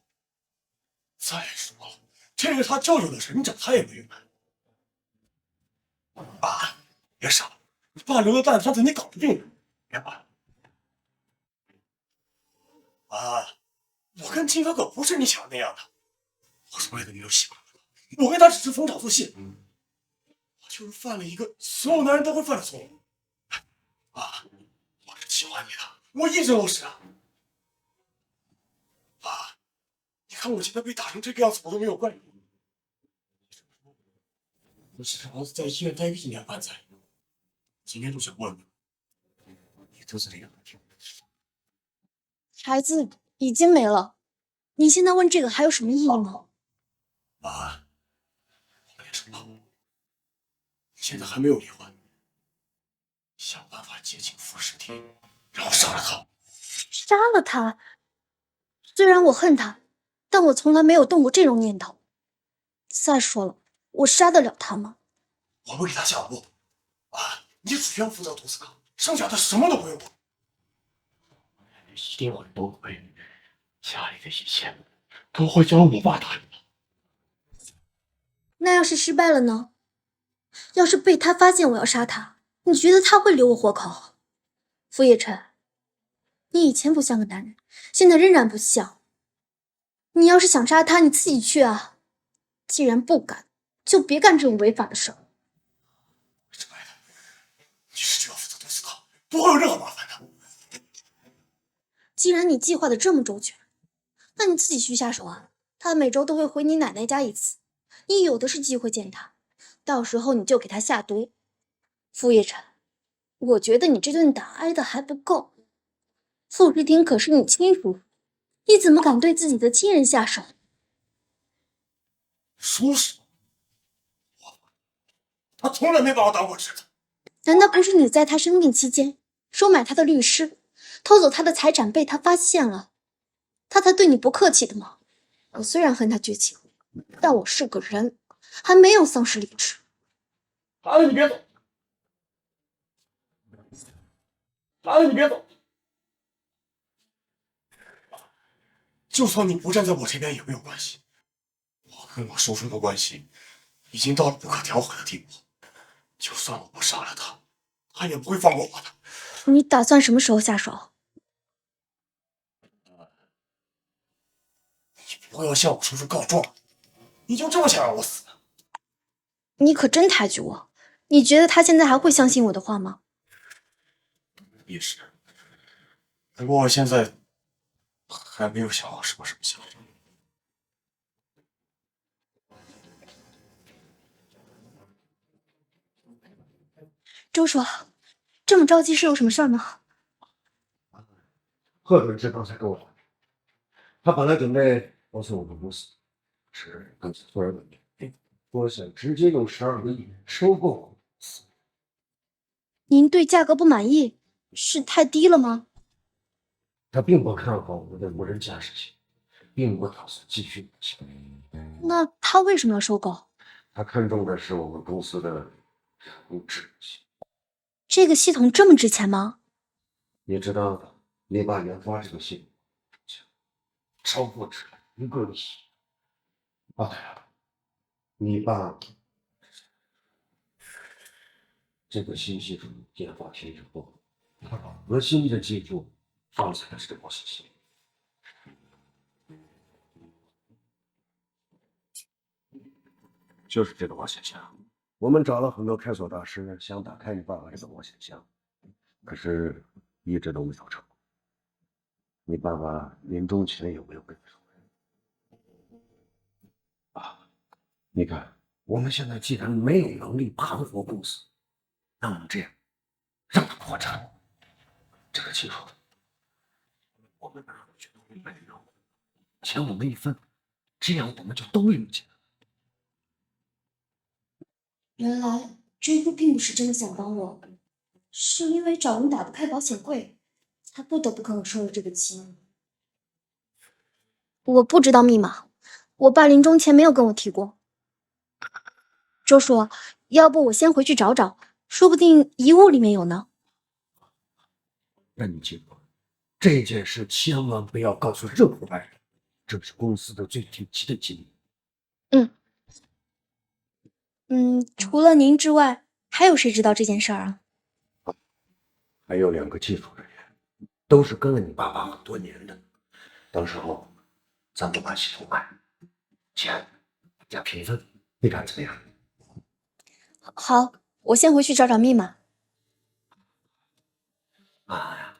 再说了，这是他舅舅的事，你找他也没用。爸，别傻了，你爸留的蛋摊子你搞不定的，别管。我跟金可可不是你想的那样的，我是为了你有喜欢的，我跟他只是逢场作戏。我就是犯了一个所有男人都会犯的错误。我是喜欢你的，我一直都是啊。爸，你看我现在被打成这个样子，我都没有怪你。我只是儿子在医院待个1年半载，今天就想问问你肚子里的问题。孩子已经没了，你现在问这个还有什么意义吗？我跟你说，你现在还没有离婚，想办法接近傅时廷，然后杀了他。杀了他？虽然我恨他，但我从来没有动过这种念头。再说了，我杀得了他吗？我不给他下毒。你只要负责毒死他，剩下的什么都不用管。一定会崩溃，家里的一切都会交我爸打理。那要是失败了呢？要是被他发现我要杀他，你觉得他会留我活口？傅叶辰，你以前不像个男人，现在仍然不像。你要是想杀他，你自己去啊！既然不敢，就别干这种违法的事儿。你是就要负责毒死他，不会有任何麻烦的。既然你计划的这么周全，那你自己去下手啊！他每周都会回你奶奶家一次，你有的是机会见他，到时候你就给他下毒。傅叶辰，我觉得你这顿打挨的还不够。傅诗婷可是你亲叔叔，你怎么敢对自己的亲人下手？叔叔，他从来没把我当过侄子。难道不是你在他生病期间收买他的律师，偷走他的财产被他发现了，他才对你不客气的吗？我虽然恨他绝情，但我是个人，还没有丧失理智。孩子，你别走！孩子，你别走！就算你不站在我这边也没有关系，我跟我叔叔的关系已经到了不可调和的地步。就算我不杀了他，他也不会放过我的。你打算什么时候下手？你不要向我叔叔告状，你就这么想让我死？你可真抬举我！你觉得他现在还会相信我的话吗？也是，不过我现在还没有想好什么想法。周叔，这么着急是有什么事儿吗？贺主任刚才跟我讲，他本来准备告诉我们公司，是刚才突然问你，我想直接用12个亿收购公司。您对价格不满意，是太低了吗？他并不看好我们的无人驾驶系统，并不打算继续使用。那他为什么要收购？他看中的是我们公司的人工智能系统。这个系统这么值钱吗？你知道的，你爸研发这个系统超过值1个亿。啊，对了，你爸这个新系统研发天之后，他把核心的技术放在了这个保险系统，就是这个保险箱。我们找了很多开锁大师，想打开你爸爸这个保险箱，可是一直都没有成功。你爸爸临终前有没有跟你说？啊，你看，我们现在既然没有能力盘活公司，那我们这样，让它破产，这个技术，我们拿回去都没用，钱我们一分，这样我们就都有钱。原来追夫并不是真的想帮我，是因为找人打不开保险柜，才不得不跟我收了这个钱。我不知道密码，我爸临终前没有跟我提过。周叔，要不我先回去找找，说不定遗物里面有呢。那你记住，这件事千万不要告诉任何外人，这是公司的最顶级的机密。除了您之外，还有谁知道这件事儿啊？还有2个技术人员，都是跟了你爸爸很多年的。到时候咱们把系统卖，钱加平分，你看怎么样？好，我先回去找找密码。妈呀，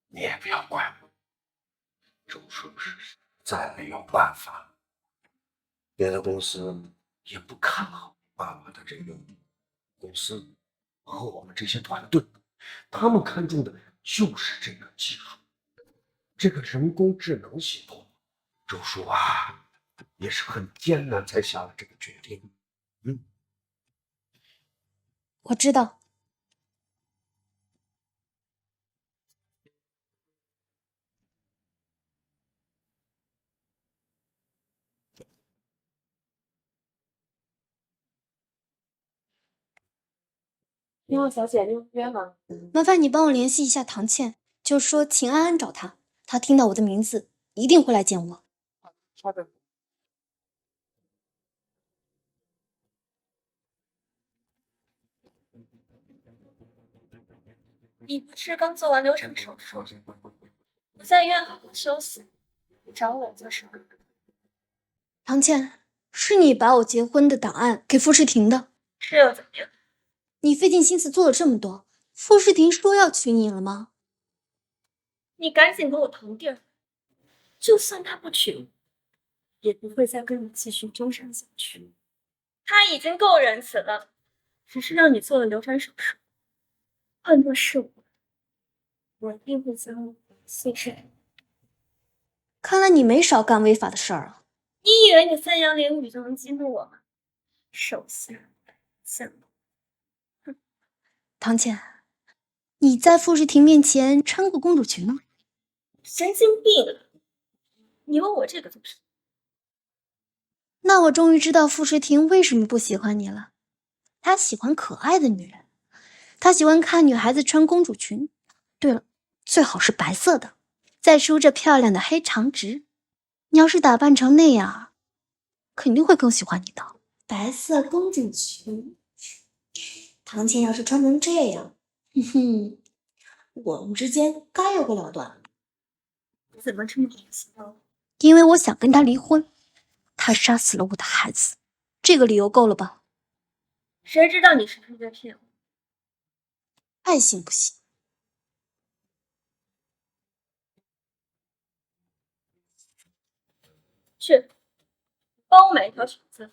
你也不要怪我，周叔实在没有办法。别的公司也不看好爸爸的这个公司和我们这些团队，他们看重的就是这个技术，这个人工智能系统。周叔啊，也是很艰难才下了这个决定。我知道。你好，小姐，你有约吗？麻烦你帮我联系一下唐倩，就说秦安安找她，她听到我的名字一定会来见我。稍等。你不是刚做完流产手术，不在院好好休息，找我做什么？唐倩，是你把我结婚的档案给傅诗婷的，是又怎么样？你费尽心思做了这么多，傅诗婷说要娶你了吗？你赶紧给我腾地儿，就算他不娶我，也不会再跟你继续纠缠下去。他已经够仁慈了，只是让你做了流产手术。换作是我一定会将牺牲。看来你没少干违法的事儿啊！你以为你三言两语就能激怒我吗？手下贱妇！哼！唐倩，你在傅诗婷面前穿过公主裙吗？神经病！你问我这个做什么？那我终于知道傅诗婷为什么不喜欢你了。她喜欢可爱的女人，她喜欢看女孩子穿公主裙。对了，最好是白色的，再梳着漂亮的黑长直。你要是打扮成那样，肯定会更喜欢你的。白色公主裙，唐倩要是穿成这样，我们之间该有个了断。怎么这么好心哦？因为我想跟他离婚，他杀死了我的孩子，这个理由够了吧？谁知道你是不是在骗我？爱信不信。去，帮我买一条裙子，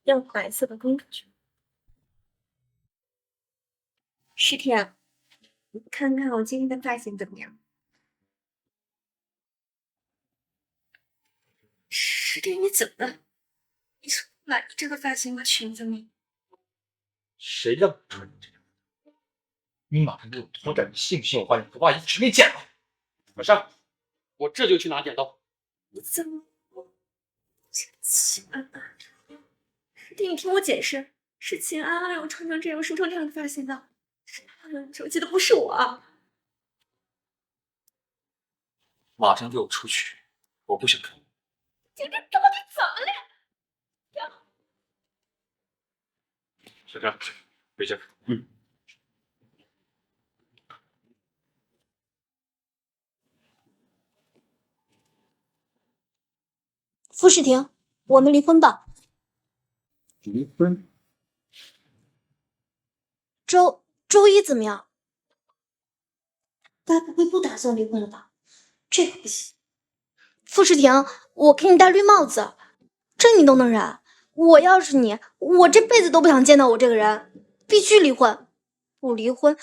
要白色的公主裙。诗婷，你看看我今天的发型怎么样？诗婷，你怎么了？你是不满意这个发型和裙子吗？谁让你穿成这样？你马上给我脱掉你性侵我怀孕和把衣服全给剪了！马上，我这就去拿剪刀。你怎么？秦安安，诗婷，你听我解释，是秦安安让我穿成这样、梳成这样的发型的，是他们手机的，不是我。马上给我出去！我不想看你。你这到底怎么了？小张，回家。傅诗婷，我们离婚吧。离婚？周一怎么样？该不会不打算离婚了吧？这可不行。傅诗婷，我给你戴绿帽子，这你都能忍？我要是你，我这辈子都不想见到我这个人，必须离婚。不离婚，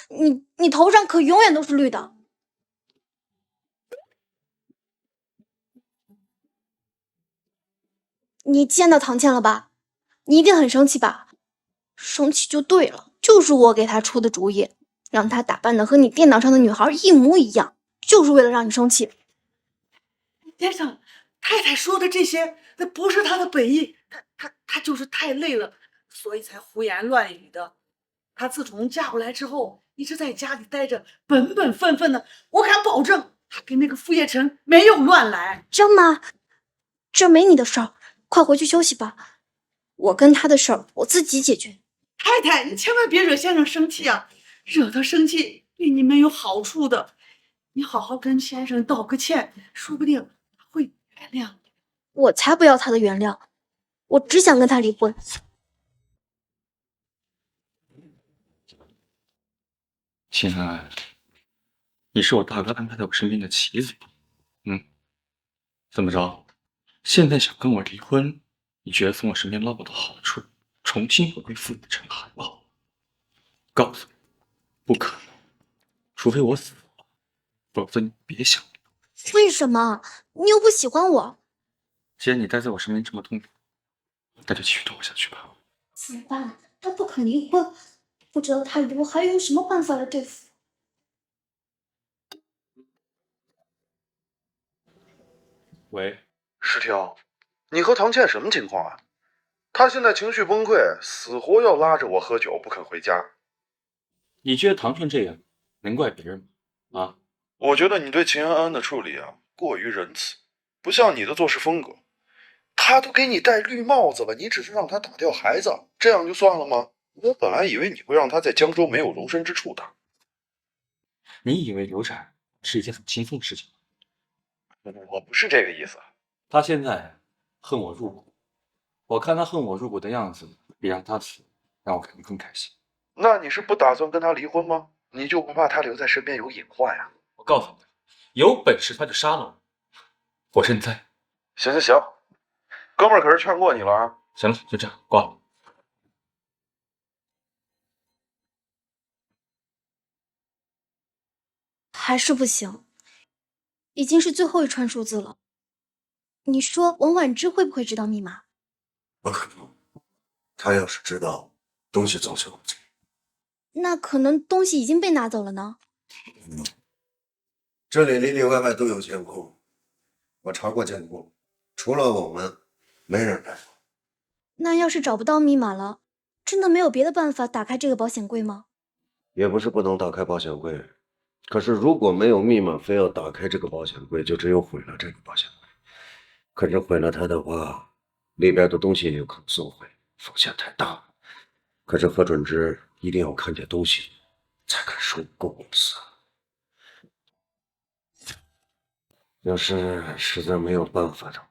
你头上可永远都是绿的。你见到唐倩了吧？你一定很生气吧？生气就对了，就是我给她出的主意，让她打扮的和你电脑上的女孩一模一样，就是为了让你生气。先生，太太说的这些，那不是她的本意，她就是太累了，所以才胡言乱语的。她自从嫁过来之后，一直在家里待着，本本分分的，我敢保证，她跟那个傅叶晨没有乱来。真吗？这没你的事儿，快回去休息吧。我跟他的事儿我自己解决。太太，你千万别惹先生生气啊！惹他生气对你没有好处的。你好好跟先生道个歉，说不定他会原谅你。我才不要他的原谅，我只想跟他离婚。秦安，你是我大哥安排在我身边的棋子。怎么着？现在想跟我离婚？你觉得从我身边捞不到好处，重新回归父母的尘还不好？告诉你，不可能，除非我死了，否则你别想。为什么？你又不喜欢我？既然你待在我身边这么痛苦，那就继续痛下去吧。怎么办？他不肯离婚，不知道他以后还有什么办法来对付。喂，诗婷，你和唐倩什么情况啊？她现在情绪崩溃，死活要拉着我喝酒，不肯回家。你觉得唐倩这样能怪别人吗？啊？我觉得你对秦安安的处理过于仁慈，不像你的做事风格。她都给你戴绿帽子了，你只是让她打掉孩子，这样就算了吗？我本来以为你会让她在江州没有容身之处的。你以为流产是一件很轻松的事情吗？我不是这个意思。他现在恨我入骨，我看他恨我入骨的样子，比让他死让我肯定更开心。那你是不打算跟他离婚吗？你就不怕他留在身边有隐患呀？我告诉你，有本事他就杀了我，我认栽。行，哥们儿可是劝过你了啊。行了，就这样，挂了。还是不行，已经是最后一串数字了。你说王婉之会不会知道密码？不可能，他要是知道，东西早就不见。那可能东西已经被拿走了呢。这里里里外外都有监控，我查过监控，除了我们，没人来过。那要是找不到密码了，真的没有别的办法打开这个保险柜吗？也不是不能打开保险柜，可是如果没有密码，非要打开这个保险柜，就只有毁了这个保险柜。可是毁了它的话，里边的东西也有可能送毁，风险太大了。可是何准之一定要看见东西，才肯收购公司。要是实在没有办法的话，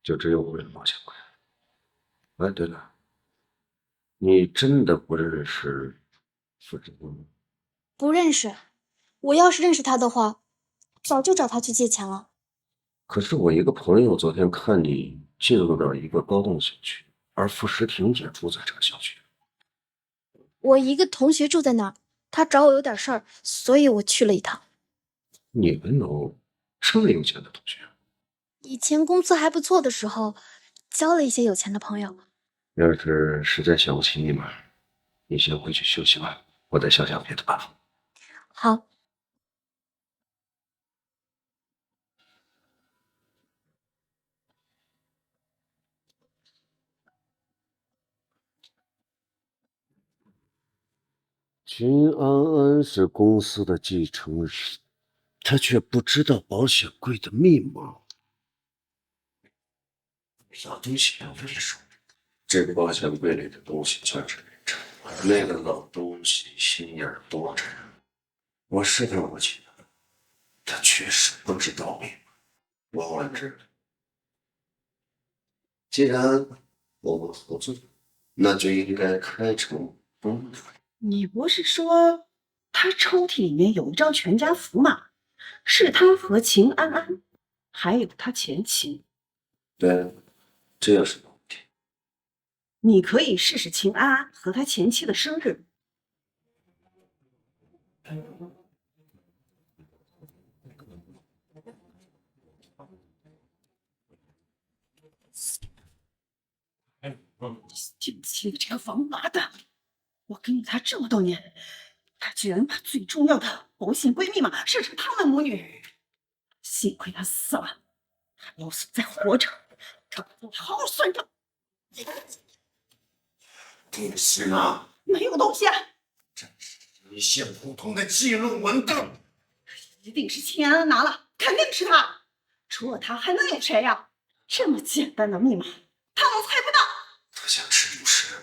就只有毁了保险柜。哎，对了，你真的不认识傅志峰吗？不认识。我要是认识他的话，早就找他去借钱了。可是我一个朋友昨天看你进入到一个高档小区，而傅诗婷也住在这个小区。我一个同学住在那儿，他找我有点事儿，所以我去了一趟。你们有这么有钱的同学？以前工资还不错的时候，交了一些有钱的朋友。要是实在想不起密码，你先回去休息吧，我再想想别的办法。好。君安安是公司的继承人，他却不知道保险柜的密码。啥东西我跟你说，这个保险柜里的东西全是累赘，那个老东西心眼多着呢。我是看不起他，他确实不知道密码。王婉之，既然我们合作，那就应该开诚布公。你不是说他抽屉里面有一张全家福吗？是他和秦安安，还有他前妻。对，这有什么问题？你可以试试秦安安和他前妻的生日。近期的这个王八蛋！我跟了他这么多年，他居然把最重要的保险柜密码设成他们母女。幸亏他死了，他要是再活着，他好好算账。东西呢？没有东西啊！一线普通的记录文档，一定是秦安安拿了，肯定是他。除了他还能有谁呀？这么简单的密码，他能猜不到？他想吃就吃，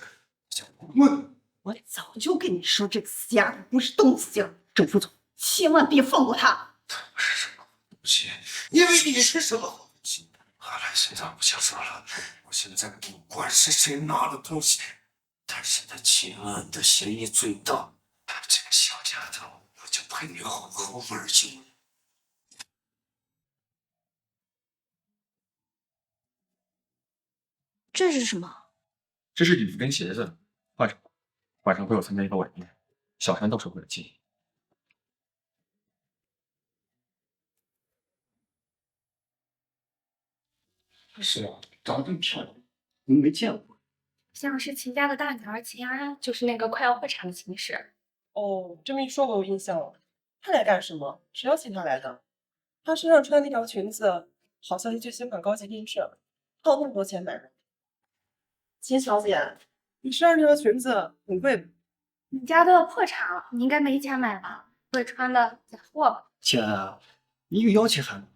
想问。我早就跟你说，这个死丫头不是东西。郑副总，千万别放过她。他不是什么好东西，因为你是什么好东西。好了，现在不想说了。我现在不管是谁拿了东西，但是他秦安的嫌疑最大。这个小丫头，我就陪你好好玩去。这是什么？这是礼服跟鞋子，换上。晚上陪我参加一个晚宴，小山到时候会来接你。是啊，长得这么漂亮，我没见过。像是秦家的大女儿秦安安，就是那个快要破产的秦氏。哦，这么一说，我有印象了。她来干什么？谁邀请她来的？她身上穿的那条裙子，好像一句新款高级定制，她有那么多钱买的。秦小姐，你身上这条裙子很贵吧？你家都要破产了，你应该没钱买吧？不会穿的假货吧？亲爱的，你有邀请函吗？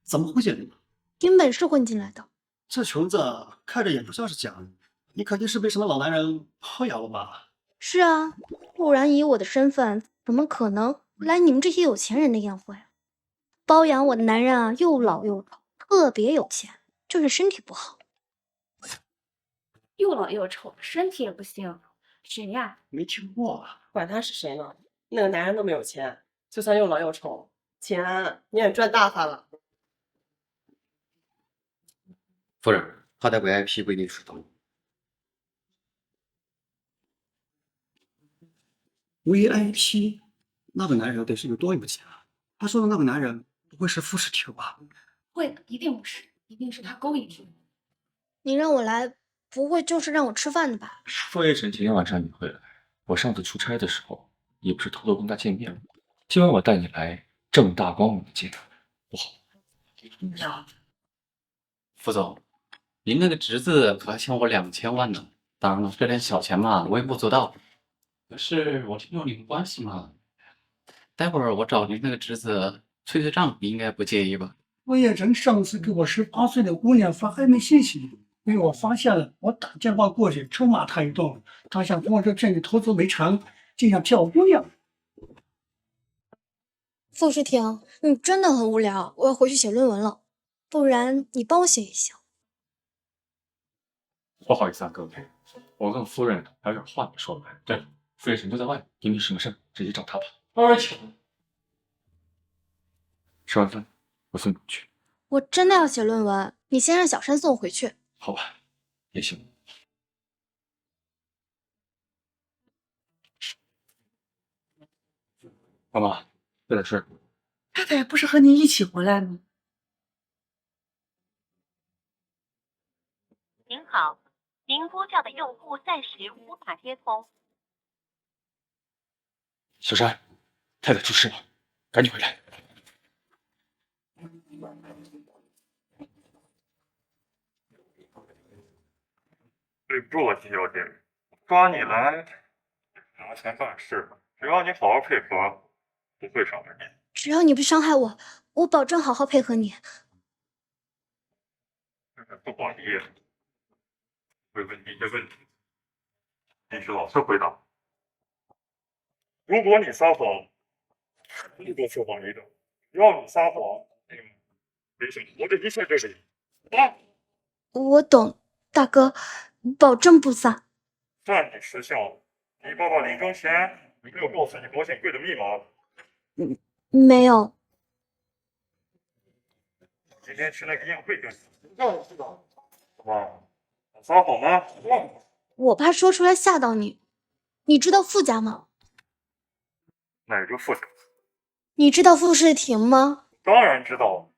怎么会进来的？原本是混进来的。这裙子看着也不像是假的，你肯定是被什么老男人包养了吧？是啊，不然以我的身份，怎么可能来你们这些有钱人的宴会，包养我的男人啊，又老又丑，特别有钱，就是身体不好。又老又丑，身体也不行，谁呀？没听过啊。管他是谁呢，那个男人那么有钱，就算又老又丑，钱你也赚大发了。夫人，他的 VIP 不一定是同。VIP 那个男人得是有多有钱啊？他说的那个男人不会是傅世庭吧？会的，一定不是，一定是他勾引住。你让我来，不会就是让我吃饭的吧？傅夜辰今天晚上也会来。我上次出差的时候，也不是偷偷跟他见面吗？今晚我带你来，正大光明的见他，不好？傅总，您那个侄子可还欠我2000万呢。当然了，这点小钱嘛，微不足道。可是我听说你们关系嘛，待会儿我找您那个侄子催账，你应该不介意吧？魏业成上次给我18岁的姑娘发暧昧信息，被我发现了，我打电话过去臭骂他一顿。他想通过这骗你投资没成，竟想骗我姑娘。傅世庭，你真的很无聊，我要回去写论文了，不然你帮我写一下。不好意思啊，各位，我跟夫人还有点话没说完。对了，傅夜辰就在外面，你们什么事直接找他吧。而且，吃完饭我送你去。我真的要写论文，你先让小山送我回去。好吧，也行。妈妈，有点事。太太不是和你一起回来吗？您好，您拨叫的用户暂时无法接通。小山，太太出事了，赶紧回来。对不住了，季小姐，抓你来拿钱办事，只要你好好配合，不会伤害你。只要你不伤害我，我保证好好配合你。不好意思，会问你一些问题，你是老实回答。如果你撒谎，这个是怀疑的；要你撒谎，没想活着一切这里。啊！我懂，大哥，保证不撒。算你识相。你爸爸临终前有没有告诉你保险柜的密码？没有。今天吃那个宴会干什么？是的。怎么？撒谎吗？我怕说出来吓到你。你知道傅家吗？哪个富家？你知道傅世庭吗？当然知道，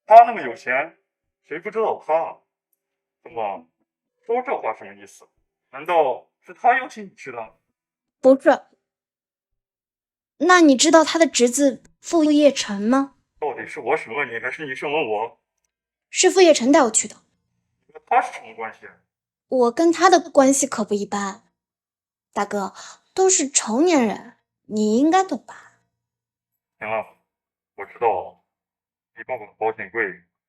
他那么有钱，谁不知道他？怎么说这话什么意思？难道是他邀请你去的？不是。那你知道他的侄子傅夜辰吗？到底是我审问你，还是你审问我？是傅夜辰带我去的。那他是什么关系？我跟他的关系可不一般，大哥，都是成年人，你应该懂吧？行了，我知道了。你爸爸的保险柜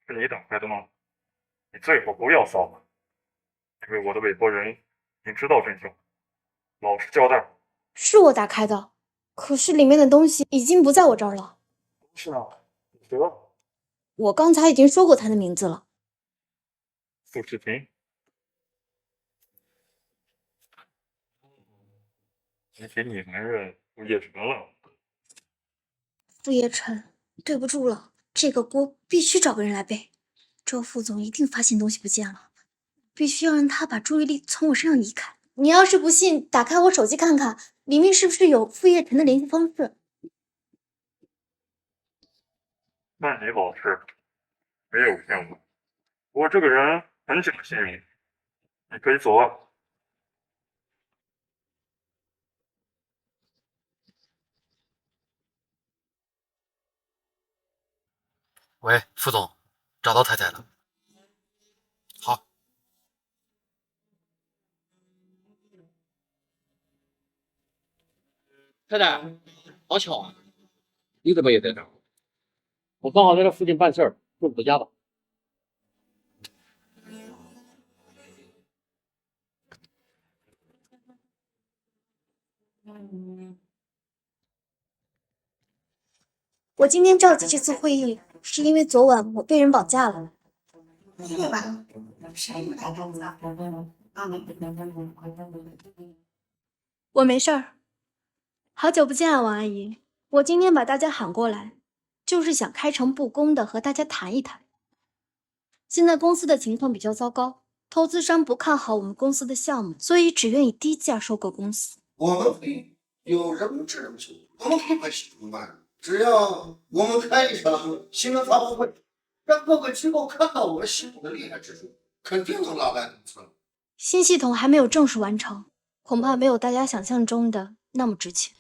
是你打开的吗？你最好不要撒谎，因为我的委托人已经知道真相，老实交代。是我打开的，可是里面的东西已经不在我这儿了。是啊，得。我刚才已经说过他的名字了。傅世庭。你给你男人傅夜辰了。傅夜辰，对不住了，这个锅必须找个人来背。周副总一定发现东西不见了，必须要让他把注意力从我身上移开。你要是不信，打开我手机看看，里面是不是有傅夜辰的联系方式？那你老实，没有骗我。我这个人很讲信用，你可以走了。喂，副总，找到太太了。好。太太，好巧啊！你怎么也在这儿？我刚好在这附近办事儿，就回家吧。我今天召集这次会议，是因为昨晚我被人绑架了。夜晚谁不带绑架？我没事儿。好久不见啊，王阿姨。我今天把大家喊过来，就是想开诚布公的和大家谈一谈。现在公司的情况比较糟糕，投资商不看好我们公司的项目，所以只愿意低价收购公司。我们会有人工智能系统，我们可以把系统卖。只要我们开一场新闻发布会，让各个机构看到我们系统的厉害之处，肯定能拉来投资。新系统还没有正式完成，恐怕没有大家想象中的那么值钱。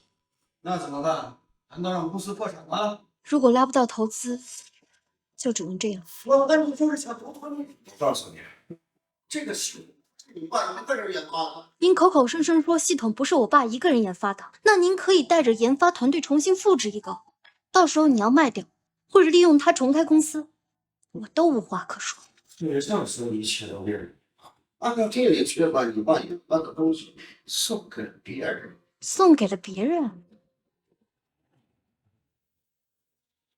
那怎么办？难道让公司破产吗？如果拉不到投资，就只能这样。我跟你就是想投资你。我告诉你，这个系统是你爸一个人研发的。您口口声声说系统不是我爸一个人研发的，那您可以带着研发团队重新复制一个，到时候你要卖掉，或者利用它重开公司，我都无话可说。对上司一切都是按照这里去把你爸研发的东西送给了别人。送给了别人？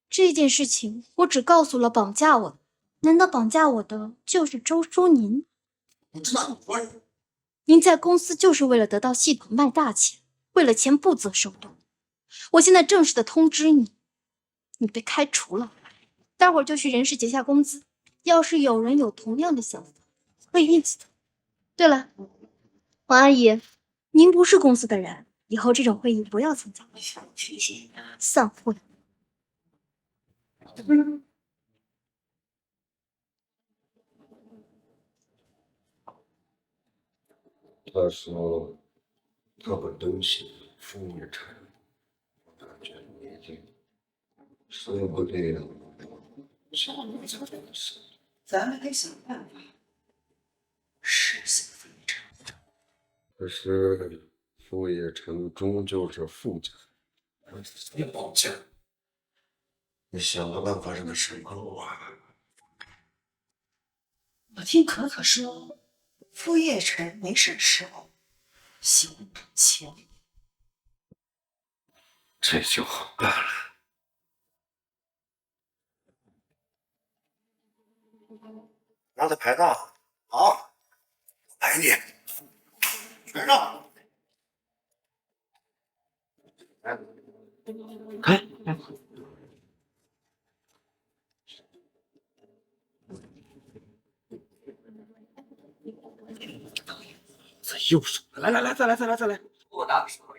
这件事情我只告诉了绑架我的，难道绑架我的就是周淑您？我知道你说什么。您在公司就是为了得到系统卖大钱，为了钱不择手段。我现在正式的通知你，你被开除了，待会儿就去人事结下工资。要是有人有同样的想法，可以一起的。对了，王阿姨，您不是公司的人，以后这种会议不要参加。谢谢。散会。他说他把东西分也成，我感觉已经说不定是你做的事。咱们得想办法实现分成。可是傅业成终究是傅家，别抱歉，你想个办法让他审判我啊。我听可可说，傅业成没事时候喜欢赌钱。这就好办了。让他排到，好，排你，全上。开。这又是来，再来。多大的时候？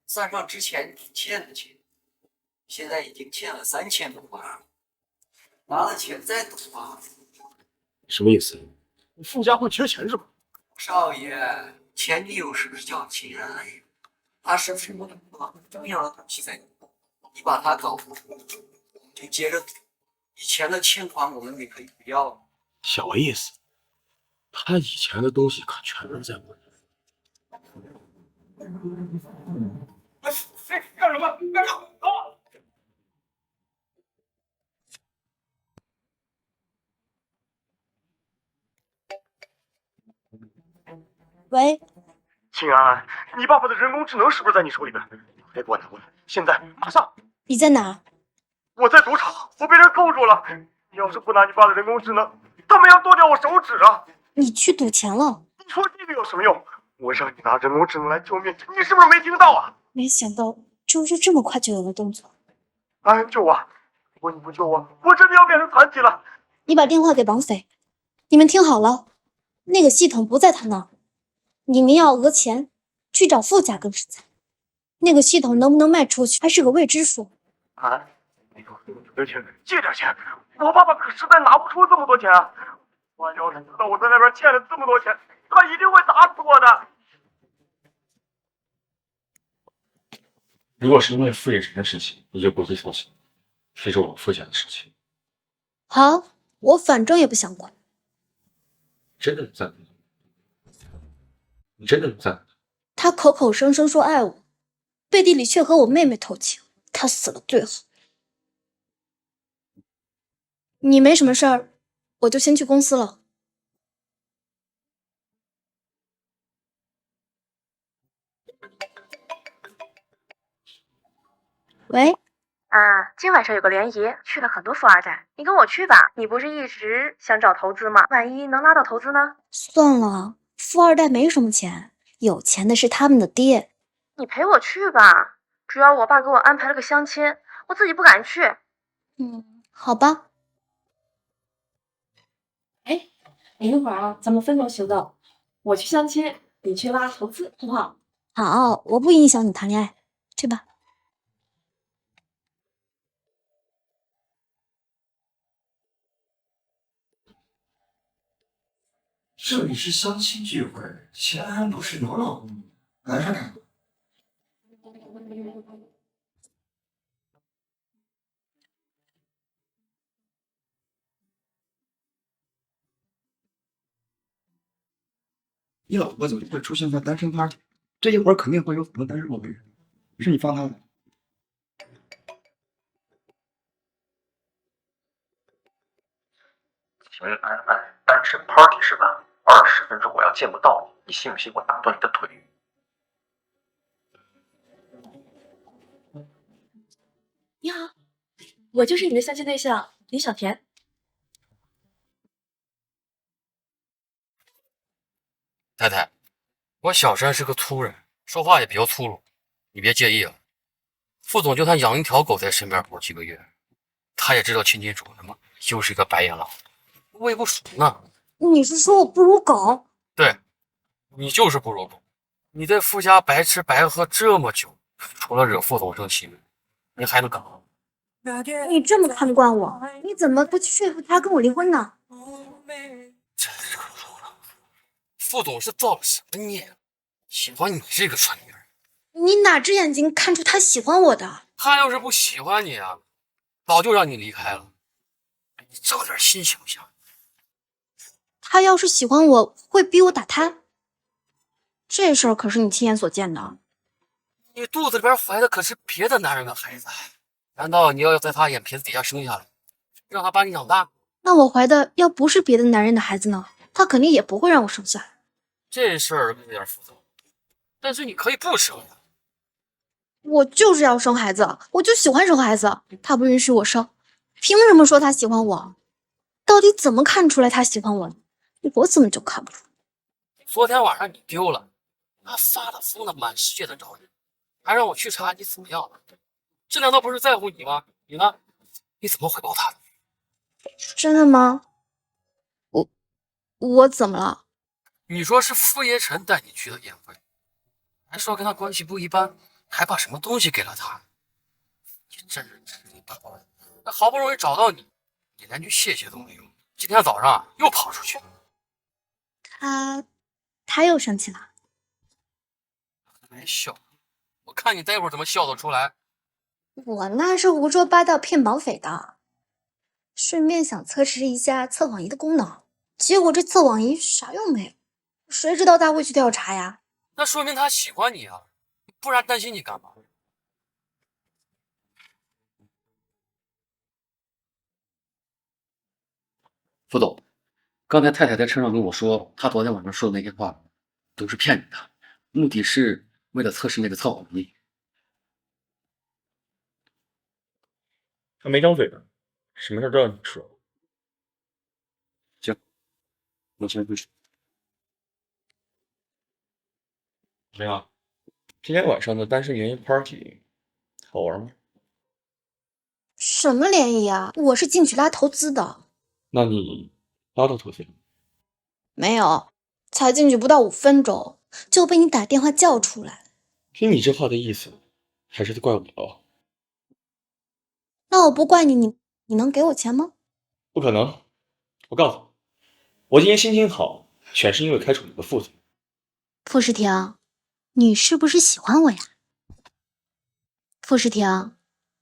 算上之前欠的钱，现在已经欠了3000多万，拿了钱再赌吧。什么意思？傅家会缺钱是吧？少爷，前女友是不是叫情人了？他是不是把重要的东西在赌？你把他搞糊涂，就接着赌。以前的欠款我们也可以不要。小意思，他以前的东西可全都在我这。干什么？干什么？走！喂，庆安，你爸爸的人工智能是不是在你手里边？别给我拿过来，现在马上！你在哪？我在赌场，我被人扣住了。你要是不拿你爸的人工智能，他们要剁掉我手指啊！你去赌钱了？你说这个有什么用？我让你拿人工智能来救命，你是不是没听到啊？没想到周叔这么快就有了动作。安，救我！如果你不救我，我真的要变成残疾了。你把电话给绑匪。你们听好了，那个系统不在他那儿，你们要讹钱，去找傅家更实在。那个系统能不能卖出去，还是个未知数。安，你给我借钱，借点钱。我爸爸可实在拿不出这么多钱啊！我要是知道我在那边欠了这么多钱，他一定会打死我的。如果是因为傅业成的事情，你就不必操心，这是我傅家的事情。好，我反正也不想管。真的在乎你真的在乎他口口声声说爱我，背地里却和我妹妹偷情，他死了最好。你没什么事儿，我就先去公司了。喂，今晚上有个联谊，去了很多富二代，你跟我去吧。你不是一直想找投资吗？万一能拉到投资呢？算了，富二代没什么钱，有钱的是他们的爹。你陪我去吧，主要我爸给我安排了个相亲，我自己不敢去。好吧。哎，一会儿啊，咱们分头行动，我去相亲，你去拉投资，好不好？好，我不影响你谈恋爱，去吧。这里是相亲聚会，钱还不是罗老公，来看看。你老婆怎么会出现在单身趴？这一会儿肯定会有很多单身狗的人，没事你放她来。请问安安，单身 party 是吧？20分钟我要见不到你，你信不信我打断你的腿？你好，我就是你的相亲对象林小田。太太，我小山是个粗人，说话也比较粗鲁，你别介意啊。副总就他养一条狗在身边好几个月，他也知道亲近主人嘛，就是一个白眼狼，我也不熟呢。你是说我不如狗？对，你就是不如狗。你在富家白吃白喝这么久，除了惹副总生气，你还能干嘛？你这么看不惯我，你怎么不去说服他跟我离婚呢？副总是造了什么孽，喜欢你这个蠢女人？你哪只眼睛看出他喜欢我的？他要是不喜欢你啊，早就让你离开了。你长点心行不行？他要是喜欢我，会逼我打胎？这事儿可是你亲眼所见的。你肚子里边怀的可是别的男人的孩子，难道你要在他眼皮子底下生下来，让他把你养大？那我怀的要不是别的男人的孩子呢？他肯定也不会让我生下来。这事儿有点复杂，但是你可以不生呀。我就是要生孩子，我就喜欢生孩子，他不允许我生，凭什么说他喜欢我？到底怎么看出来他喜欢我呢？我怎么就看不出？昨天晚上你丢了，他发了疯的满世界的找人，还让我去查你怎么样了？这难道不是在乎你吗？你呢？你怎么回报他的？真的吗？我怎么了？你说是傅爷臣带你去的宴会，还说跟他关系不一般，还把什么东西给了他？你真是直里八卦的！那好不容易找到你，你连句谢谢都没有。今天早上又跑出去，他又生气了。还笑？我看你待会儿怎么笑得出来。我那是胡说八道骗绑匪的，顺便想测试一下测谎仪的功能，结果这测谎仪啥用没有，谁知道他会去调查呀？那说明他喜欢你啊，不然担心你干嘛？副总，刚才太太在车上跟我说，她昨天晚上说的那些话都是骗你的，目的是为了测试那个测谎仪。他没张嘴呢，什么事都让你说。行，我先回去。怎么样？今天晚上的单身联谊 party 好玩吗？什么联谊啊？我是进去拉投资的。那你拉到投资了？没有，才进去不到5分钟，就被你打电话叫出来。听你这话的意思，还是在怪我哦。那我不怪你，你能给我钱吗？不可能！我告诉你，我今天心情好，全是因为开除你的副总。傅诗婷，你是不是喜欢我呀？傅诗婷，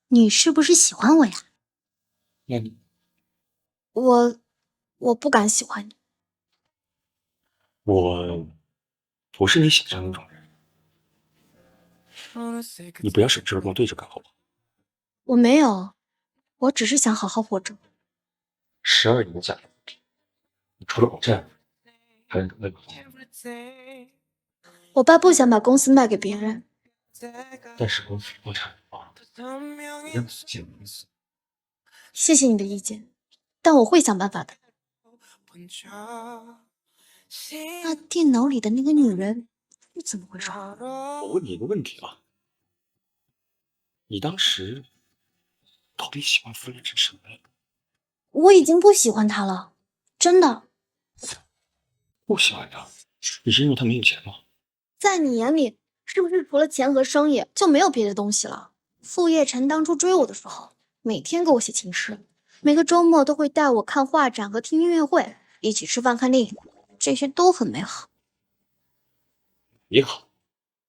你是不是喜欢我呀？那你，我不敢喜欢你。我不是你想象那种人，你不要使劲跟我对着干，好不好？我没有，我只是想好好活着。12年假的，你除了网站，还有那个。我爸不想把公司卖给别人，但是公司破产了，认死见不死。谢谢你的意见，但我会想办法的。那电脑里的那个女人是怎么回事？我问你一个问题啊，你当时到底喜欢傅叶晨什么呀？我已经不喜欢他了，真的。不喜欢他，你是因为他没有钱吗？在你眼里，是不是除了钱和生意就没有别的东西了？傅叶晨当初追我的时候，每天给我写情诗，每个周末都会带我看画展和听音乐会，一起吃饭看电影，这些都很美好。也好，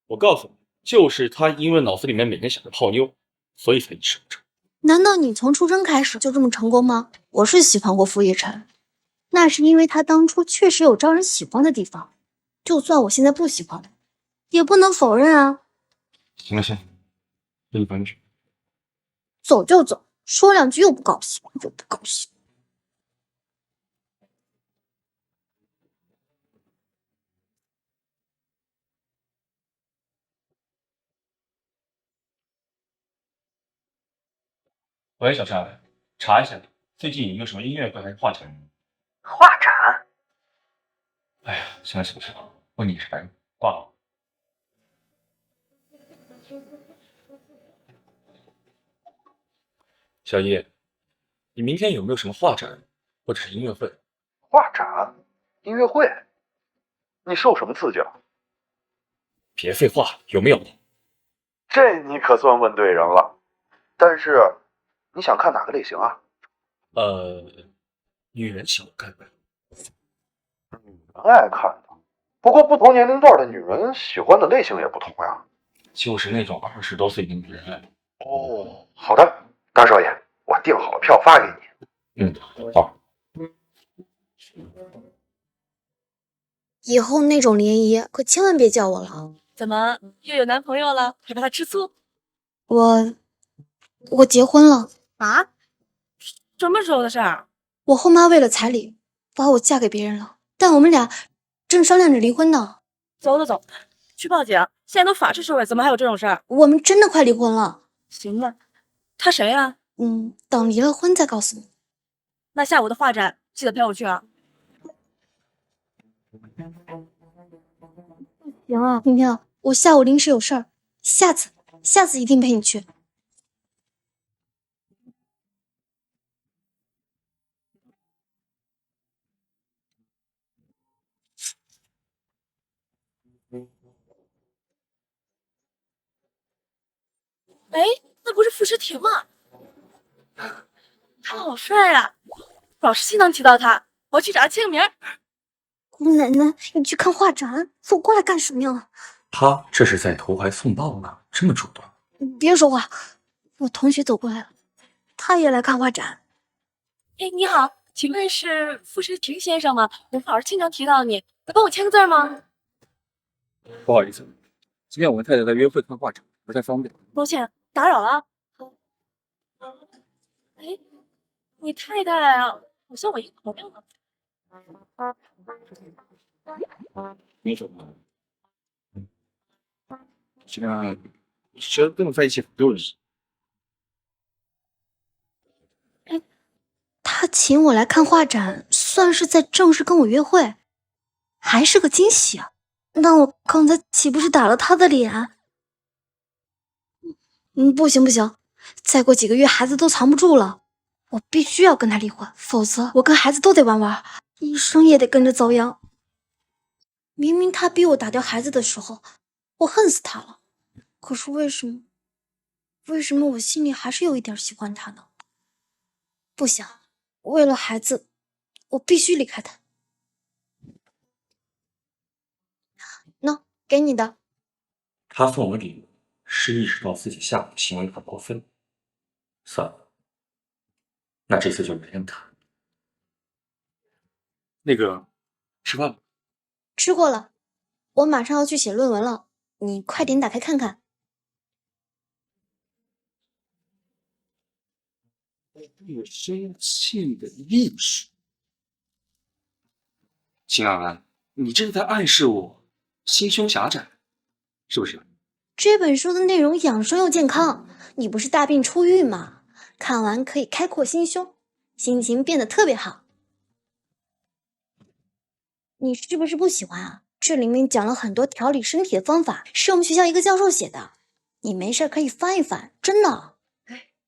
我告诉你，就是他因为脑子里面每天想着泡妞，所以才一事无成。难道你从出生开始就这么成功吗？我是喜欢过傅叶晨，那是因为他当初确实有招人喜欢的地方，就算我现在不喜欢，也不能否认啊。行了行了，给你搬去。走就走，说两句又不高兴，又不高兴。喂，小夏，查一下最近有没有什么音乐会还是画展？画展？哎呀，行了行了行了，问你也是白问，挂了。小叶，你明天有没有什么画展或者是音乐会？画展、音乐会，你受什么刺激了？别废话，有没有？这你可算问对人了。但是，你想看哪个类型啊？女人喜欢看的。女人爱看的，不过不同年龄段的女人喜欢的类型也不同呀。就是那种20多岁的女人。哦，好的，大少爷，我订好了票发给你。嗯，好。以后那种联谊可千万别叫我了。怎么又有男朋友了？还怕他吃醋？我结婚了啊？什么时候的事儿？我后妈为了彩礼把我嫁给别人了，但我们俩正商量着离婚呢。走走走，去报警！现在都法治社会，怎么还有这种事儿？我们真的快离婚了。行吧，他谁呀？等离了婚再告诉你。那下午的画展记得陪我去啊。行啊，萍萍，我下午临时有事儿，下次一定陪你去。哎，那不是傅诗婷吗？他好帅啊！老是经常提到他，我去找他签个名。姑奶奶，你去看画展，走过来干什么呀？他这是在投怀送抱呢，这么主动。别说话，我同学走过来了，他也来看画展。哎，你好，请问是傅诗婷先生吗？我们老是经常提到你，能帮我签个字吗？不好意思，今天我跟太太在约会看画展，不太方便。抱歉，打扰了。哎，你太太啊，好像我一个朋友呢。没什么。这样，觉得跟我在一起很丢人。他请我来看画展，算是在正式跟我约会，还是个惊喜啊！那我刚才岂不是打了他的脸？不行，再过几个月孩子都藏不住了，我必须要跟他离婚，否则我跟孩子都得玩完，一生也得跟着遭殃。明明他逼我打掉孩子的时候，我恨死他了，可是为什么我心里还是有一点喜欢他呢？不行，为了孩子，我必须离开他。喏，给你的。他送我礼物，是意识到自己下午的行为很过分。算了，那这次就原谅他。那个，吃饭了？吃过了，我马上要去写论文了，你快点打开看看。越生气的艺术。秦安安，你这是在暗示我心胸狭窄，是不是？这本书的内容养生又健康，你不是大病初愈吗？看完可以开阔心胸，心情变得特别好。你是不是不喜欢啊？这里面讲了很多调理身体的方法，是我们学校一个教授写的，你没事可以翻一翻，真的。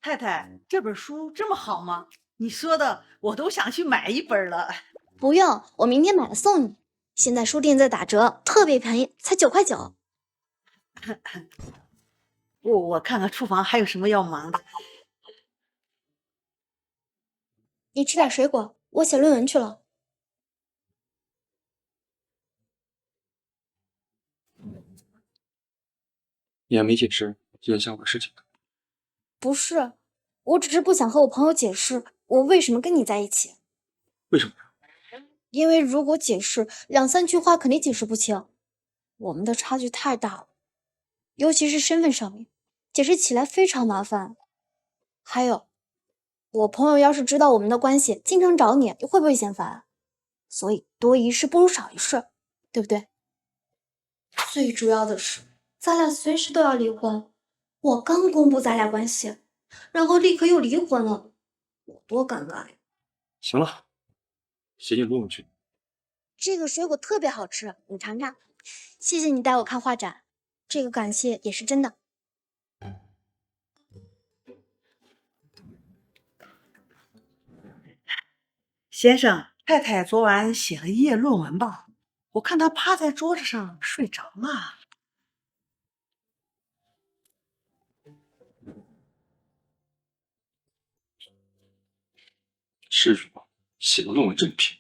太太，这本书这么好吗？你说的我都想去买一本了。不用，我明天买了送你。现在书店在打折，特别便宜，才9块9。我看看厨房还有什么要忙的。你吃点水果，我写论文去了。你还没解释影响我的事情。不是，我只是不想和我朋友解释我为什么跟你在一起。为什么呀？因为如果解释2、3句话肯定解释不清，我们的差距太大了，尤其是身份上面，解释起来非常麻烦。还有，我朋友要是知道我们的关系，经常找你，你会不会嫌烦？所以多一事不如少一事，对不对？最主要的是，咱俩随时都要离婚。我刚公布咱俩关系，然后立刻又离婚了，我多尴尬呀！行了，写你论文去。这个水果特别好吃，你尝尝。谢谢你带我看画展，这个感谢也是真的。先生，太太昨晚写了一页论文吧？我看她趴在桌子上睡着了。至于吗？写的论文这么便宜。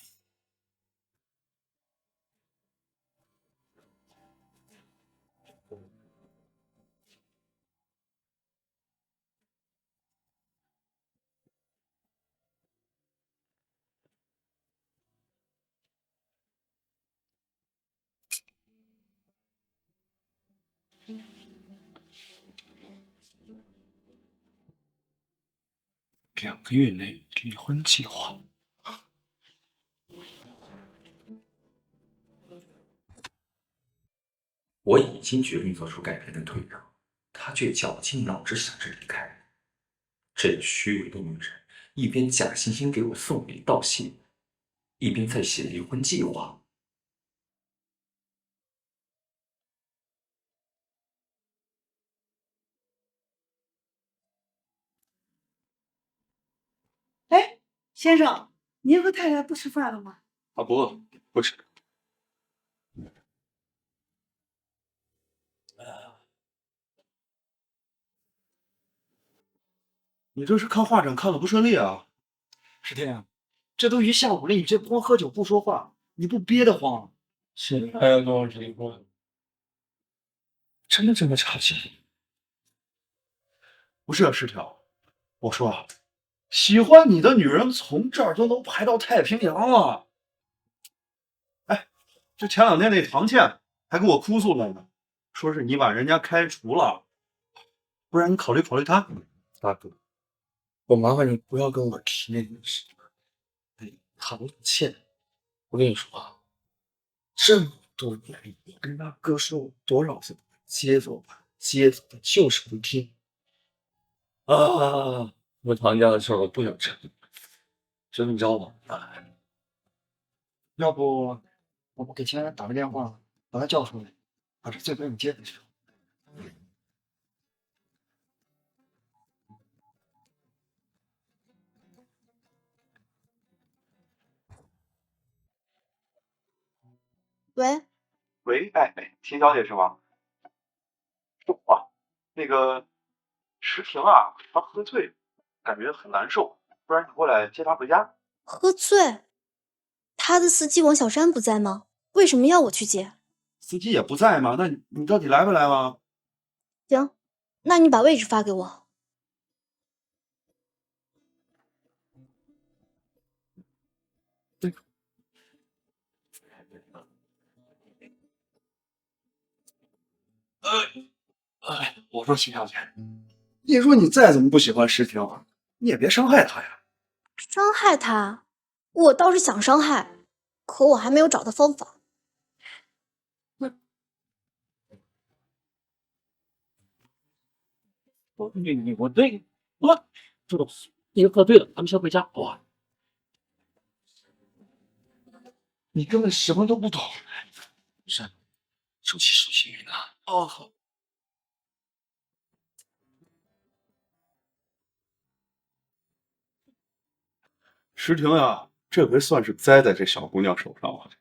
2个月内离婚计划。我已经决定做出改变跟退让，他却绞尽脑汁想着离开。这个虚伪的女人，一边假惺惺给我送礼道谢，一边在写离婚计划。哎，先生，您和太太不吃饭了吗？啊，不饿，不吃。你这是看画展看的不顺利啊？石天，这都一下午了，你这光喝酒不说话，你不憋得慌？现在还要跟我离婚？真的这么差劲？不是啊，石条，我说啊，喜欢你的女人从这儿都能排到太平洋了。哎，就前2天那唐倩还跟我哭诉来呢，说是你把人家开除了，不然你考虑考虑她。大哥，我麻烦你不要跟我提那件事。哎，唐倩，我跟你说啊，这么多年，我跟他哥说过多少次，接走吧，接走吧，就是不听。啊，我唐家的事儿我不想掺，这么着吧，要不我们给钱安打个电话，把他叫出来，把这罪给你接回去。喂，喂，哎，秦小姐是吗？是我，那个石婷啊，她喝醉，感觉很难受，不然你过来接她回家。喝醉？他的司机王小山不在吗？为什么要我去接？司机也不在吗？那你到底来不来吗？行，那你把位置发给我。我说秦小姐，你说你再怎么不喜欢石婷，你也别伤害她呀。伤害他？我倒是想伤害，可我还没有找到方法。我对，这个你喝醉了，咱们先回家，好吧？你根本什么都不懂。是，收起云啊。哦，好。石婷呀，这回算是栽在这小姑娘手上了。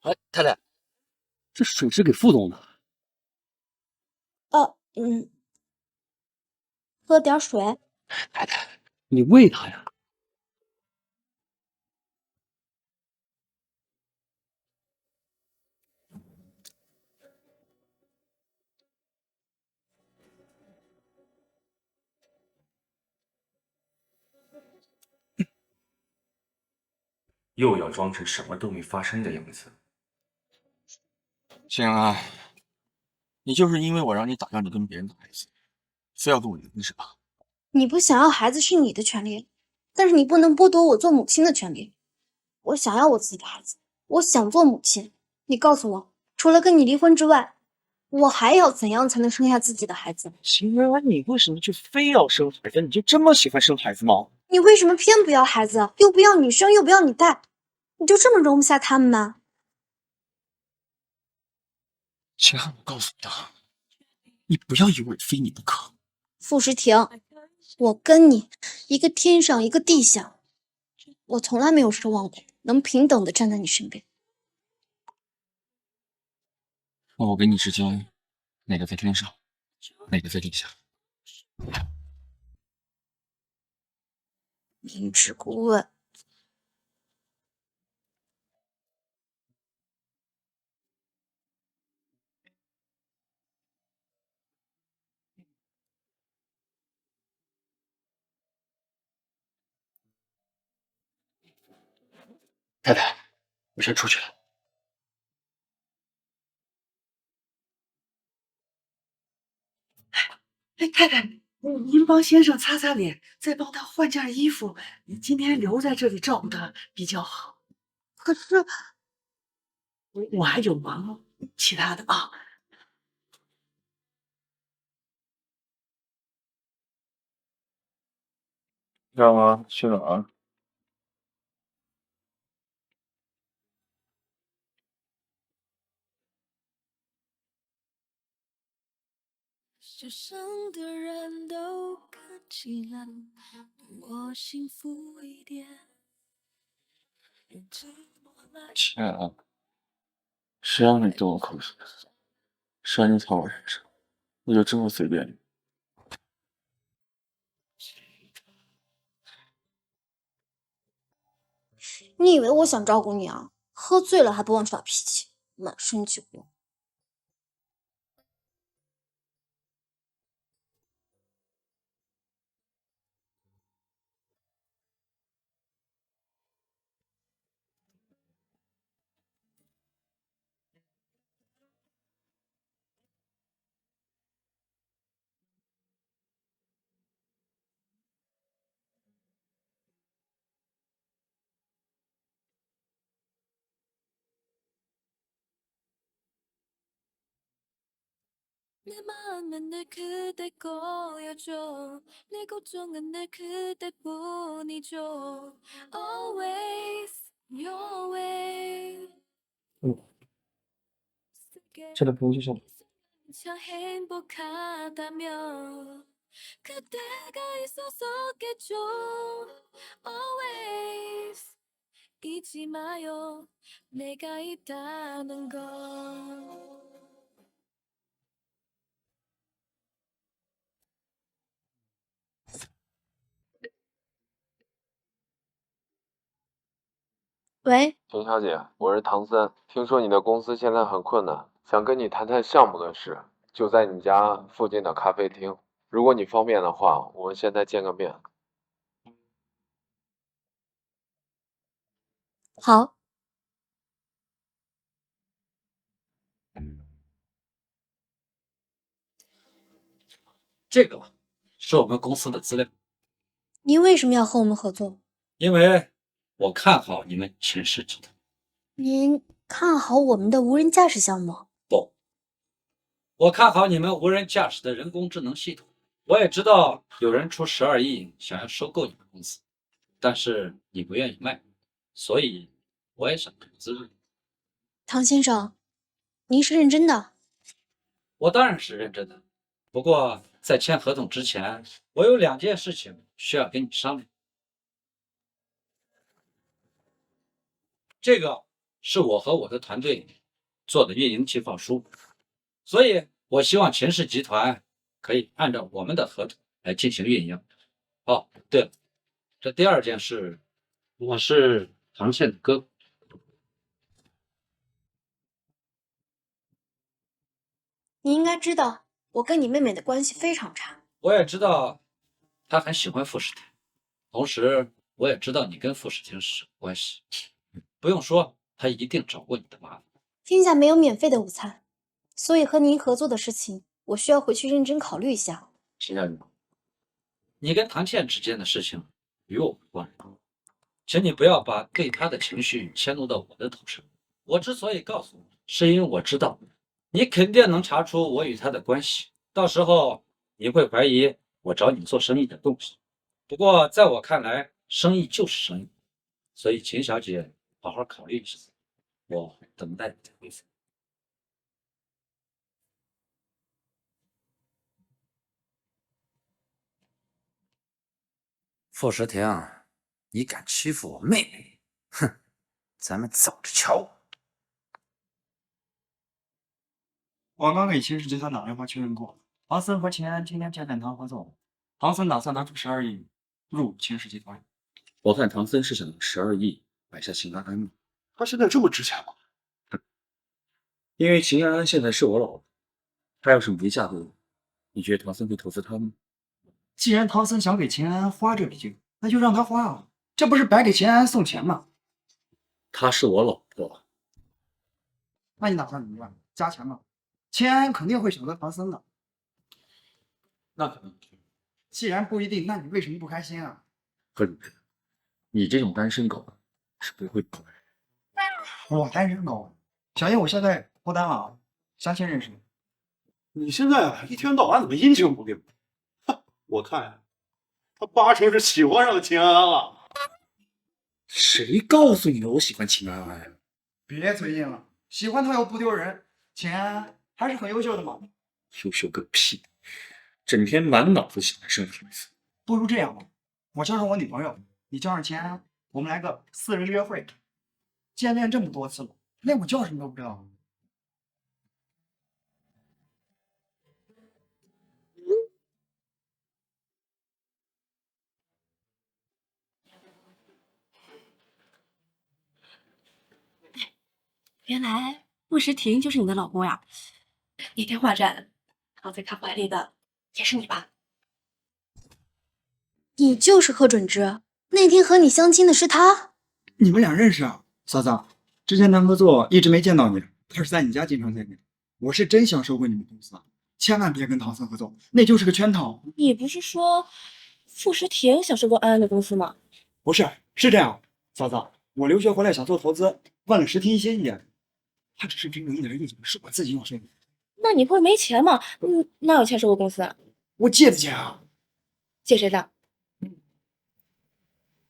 哎，太太，这水是给副总的。喝点水。太太，你喂他呀。又要装成什么都没发生的样子。静安，你就是因为我让你打掉你跟别人的孩子，非要跟我离婚是吧？你不想要孩子是你的权利，但是你不能剥夺我做母亲的权利。我想要我自己的孩子，我想做母亲。你告诉我，除了跟你离婚之外，我还要怎样才能生下自己的孩子？静安，你为什么就非要生孩子？你就这么喜欢生孩子吗？你为什么偏不要孩子，又不要你生，又不要你带？你就这么容不下他们吗？静安，我告诉你啊，你不要以为非你不可。傅诗婷，我跟你一个天上一个地下，我从来没有奢望过能平等的站在你身边。那我跟你之间，哪个在天上，哪个在地下？明知故问。太太，我先出去了。哎，太太，您帮先生擦擦脸，再帮他换件衣服。你今天留在这里照顾他比较好。可是我还有忙其他的啊。干嘛？去哪儿？世上的人都看起来比我幸福一点。天啊！谁让你动我口水？谁让你踩我身上？我就这么随便你？你以为我想照顾你啊？喝醉了还不忘耍脾气，满身酒味。내 마음은 늘 그댈 꼬여줘 내 걱정은 늘 그대뿐이죠 Always your way 现在不用就行。 참 행복하다며 그대가 있었었겠죠 Always 잊지 마요 내가 있다는 걸喂，田小姐，我是唐三，听说你的公司现在很困难，想跟你谈谈项目的事，就在你家附近的咖啡厅。如果你方便的话，我们现在见个面。好。这个是我们公司的资料，您为什么要和我们合作？因为我看好你们秦氏集团。您看好我们的无人驾驶项目？不，我看好你们无人驾驶的人工智能系统。我也知道有人出12亿想要收购你们公司，但是你不愿意卖，所以我也想投资。唐先生，您是认真的？我当然是认真的，不过在签合同之前，我有2件事情需要跟你商量。这个是我和我的团队做的运营计划书，所以我希望秦氏集团可以按照我们的合同来进行运营。哦，对了，这第2件事，我是唐倩的哥哥。你应该知道，我跟你妹妹的关系非常差。我也知道她很喜欢傅世庭，同时我也知道你跟傅世庭是什么关系。不用说，她一定找过你的麻烦。天下没有免费的午餐，所以和您合作的事情，我需要回去认真考虑一下。秦小姐，你跟唐倩之间的事情与我无关，请你不要把对她的情绪迁怒到我的头上。我之所以告诉你，是因为我知道你肯定能查出我与她的关系，到时候你会怀疑我找你做生意的动机。不过在我看来，生意就是生意，所以秦小姐好好考虑一下，我等待你的回复。傅时庭，你敢欺负我妹妹？哼，咱们走着瞧。我刚给秦氏集团打电话确认过，唐僧和秦安今天见面谈合作，唐僧打算拿出12亿入秦氏集团。我看唐僧是想用12亿买下秦安安嘛。他现在这么值钱吗？因为秦安安现在是我老婆，她要是没嫁给我，你觉得唐僧会投资她吗？既然唐僧想给秦安安花这笔钱，那就让他花啊，这不是白给秦安安送钱吗？她是我老婆。那你打算怎么办？加钱吗？秦安安肯定会选择唐僧的。那可能。既然不一定，那你为什么不开心啊？何主任，你这种单身狗是不会跑的。我单身狗，小叶，我现在脱单了啊，相亲认识的。你现在一天到晚怎么阴晴不定？我看呀，他8成是喜欢上秦安安了。谁告诉你的我喜欢秦安安呀？别嘴硬了，喜欢他又不丢人，秦安安还是很优秀的嘛。优秀个屁！整天满脑子想男生孩子。不如这样吧，我叫上我女朋友，你叫上秦安安，我们来个4人约会。见面这么多次了，连我叫什么都不知道。原来傅时庭就是你的老公呀！那天画展，躺在他怀里的也是你吧？你就是贺准之，那天和你相亲的是他。你们俩认识啊？嫂子，之前谈合作一直没见到你，他是在你家经常见面。我是真想收购你们公司，千万别跟唐僧合作，那就是个圈套。你不是说傅时庭想收购安安的公司吗？不是，是这样，嫂子，我留学回来想做投资，问了时听一些意见，他只是给我一点意见，是我自己要收购。那你不是没钱吗？哪有钱收购公司啊？我借的钱啊。借谁的？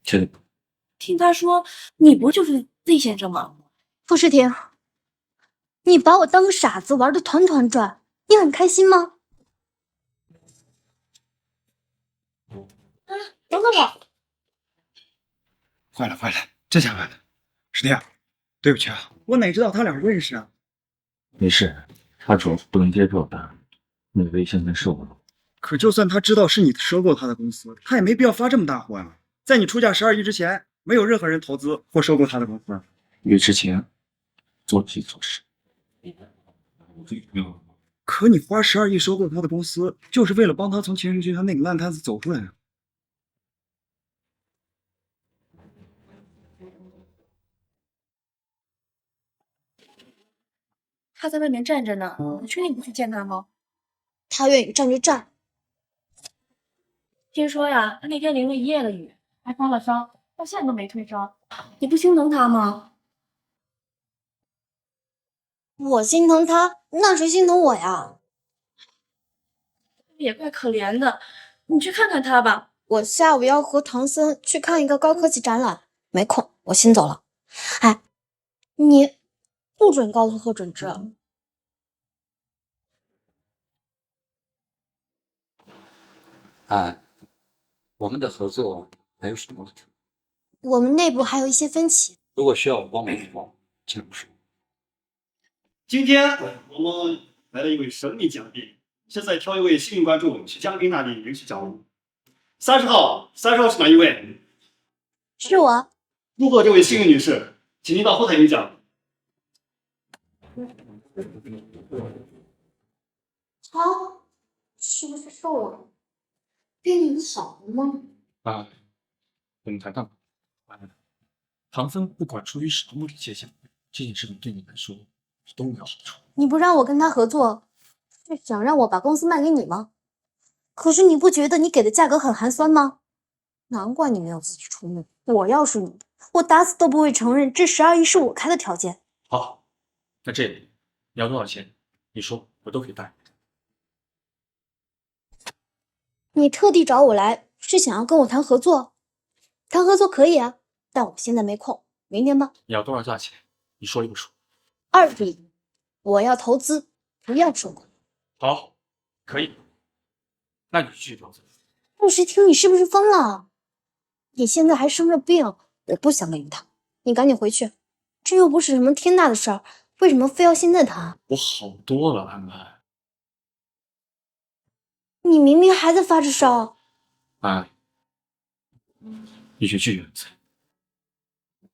确定。听他说你不就是 Z 先生吗？傅时庭，你把我当傻子玩的团团转，你很开心吗？等等我。坏了，这下坏了。时庭，对不起啊，我哪知道他俩认识啊？没事，他主要是不能接受的。那位现在是我老婆。可就算他知道是你收购他的公司，他也没必要发这么大火呀。在你出价12亿之前，没有任何人投资或收购他的公司。因为之前做了这种事，可你花12亿收购他的公司，就是为了帮他从秦氏集团那个烂摊子走出来啊。他在外面站着呢，你确定不去见他吗？他愿意站就站。听说呀，他那天淋了一夜的雨，还发了烧，到现在都没退烧。你不心疼他吗？我心疼他，那谁心疼我呀？也怪可怜的，你去看看他吧。我下午要和唐僧去看一个高科技展览，没空，我先走了。哎，你不准告诉贺准之。我们的合作还有什么问题？我们内部还有一些分歧。如果需要我帮忙的话，尽量说。今天我们来了一位神秘嘉宾，现在挑一位幸运观众去嘉宾那里领取奖物。30号是哪一位？是我。祝贺这位幸运女士，请您到后台领奖。他是不是瘦了？变你好了吗？我们谈谈吧。唐僧不管出于什么目的接下来这件事情，对你来说都没有好处。你不让我跟他合作，是想让我把公司卖给你吗？可是你不觉得你给的价格很寒酸吗？难怪你没有自己出面。我要是你，我打死都不会承认这12亿是我开的条件。好，那这样，你要多少钱？你说，我都可以带。你特地找我来，是想要跟我谈合作？谈合作可以啊，但我现在没空，明天吧。你要多少价钱？你说一个数。20亿，我要投资，不要收购。好，可以。那你继续投资。陆时听，你是不是疯了？你现在还生着病，我不想跟你谈，你赶紧回去。这又不是什么天大的事儿，为什么非要现在谈？我好多了，安安。你明明还在发着烧。安，你去拒绝他。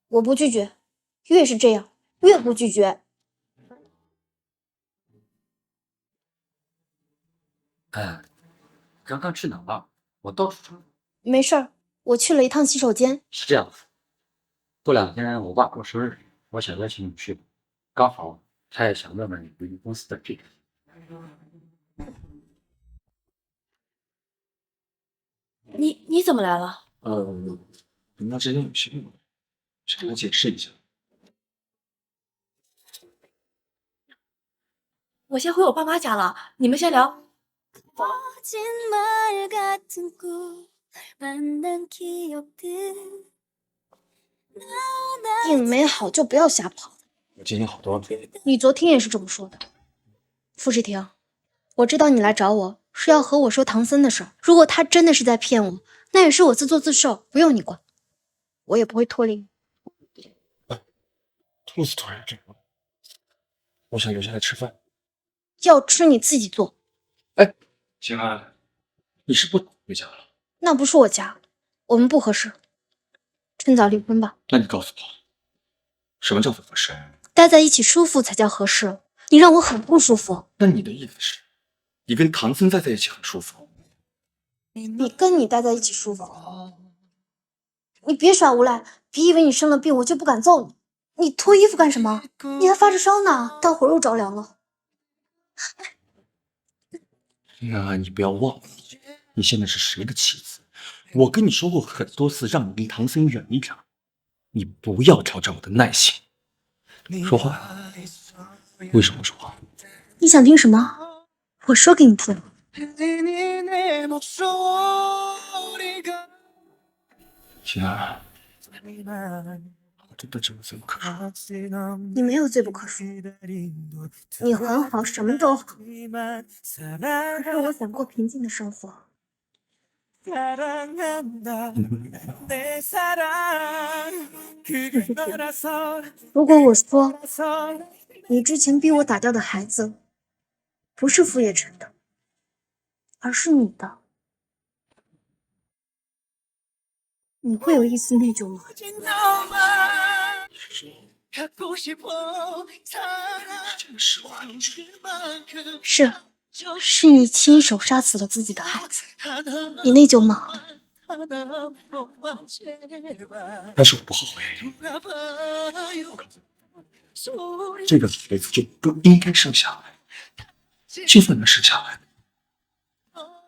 我不拒绝，越是这样，越不拒绝。刚刚去哪了？我到处找。没事儿，我去了一趟洗手间。是这样的，过2天我爸过生日，我想邀请你去，刚好他也想问问你对于公司的这个。你怎么来了？你们之间有些误会，想跟他解释一下。我先回我爸妈家了，你们先聊。病没好就不要瞎跑。我记性好多了。你昨天也是这么说的。傅志婷，我知道你来找我是要和我说唐僧的事儿。如果他真的是在骗我，那也是我自作自受，不用你管，我也不会拖累你。兔子突然这样，我想留下来吃饭。要吃你自己做。秦安，你是不回家了？那不是我家，我们不合适，趁早离婚吧。那你告诉我，什么叫做合适？待在一起舒服才叫合适。你让我很不舒服。那你的意思是，你跟唐僧待在一起很舒服？你跟你待在一起舒服？你别耍无赖，别以为你生了病我就不敢揍你。你脱衣服干什么？你还发着烧呢，待会儿又着凉了。那你不要忘了，你现在是谁的妻子？我跟你说过很多次，让你离唐僧远一点，你不要挑战我的耐心。说话，为什么不说话？你想听什么？我说给你听。秦安，我真的罪不可恕。你没有罪不可恕，你很好，什么都好。可是我想过平静的生活。如果我说你之前逼我打掉的孩子不是傅叶辰的，而是你的，你会有一丝内疚吗？是你亲手杀死了自己的孩子，你内疚吗？但是我不后悔。我告诉你，这个孩子就不应该生下来，就算能生下来，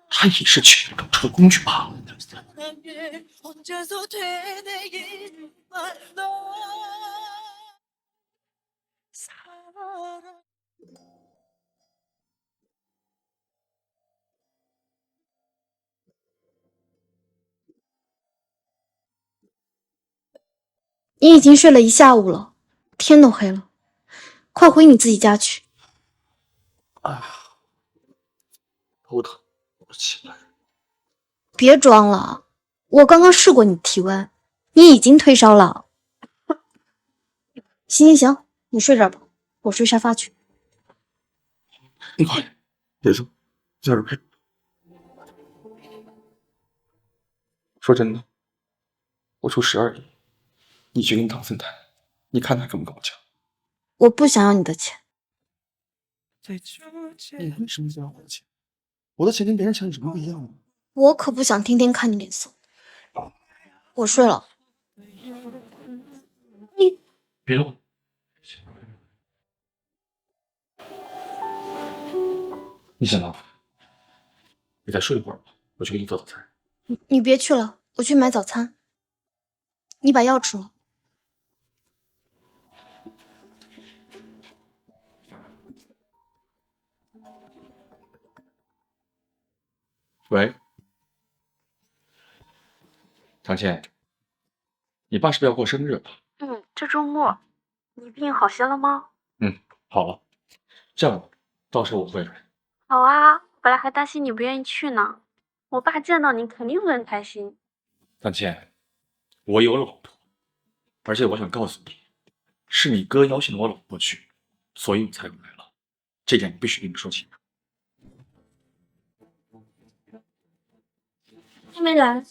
他也是取人头车的工具罢了。 你已经睡了一下午了，天都黑了，快回你自己家去。头疼，我起来。别装了，我刚刚试过你的体温，你已经退烧了。行，你睡这儿吧，我睡沙发去。你快，别走，在这陪。说真的，我出12亿，你去跟唐僧谈，你看他跟不跟我讲？我不想要你的钱。你为什么想要我的钱？我的钱跟别人钱有什么不一样吗？我可不想天天看你脸色。我睡了。别动。你先忙，你再睡一会儿吧，我去给你做早餐。你别去了，我去买早餐。你把药吃了。喂，唐倩，你爸是不是要过生日了？这周末你病好些了吗？好了，这样吧，到时候我会来。好啊，本来还担心你不愿意去呢。我爸见到你肯定会很开心。唐倩，我有老婆，而且我想告诉你，是你哥邀请我老婆去，所以我才过来了。这点你必须跟你说清楚。还没来，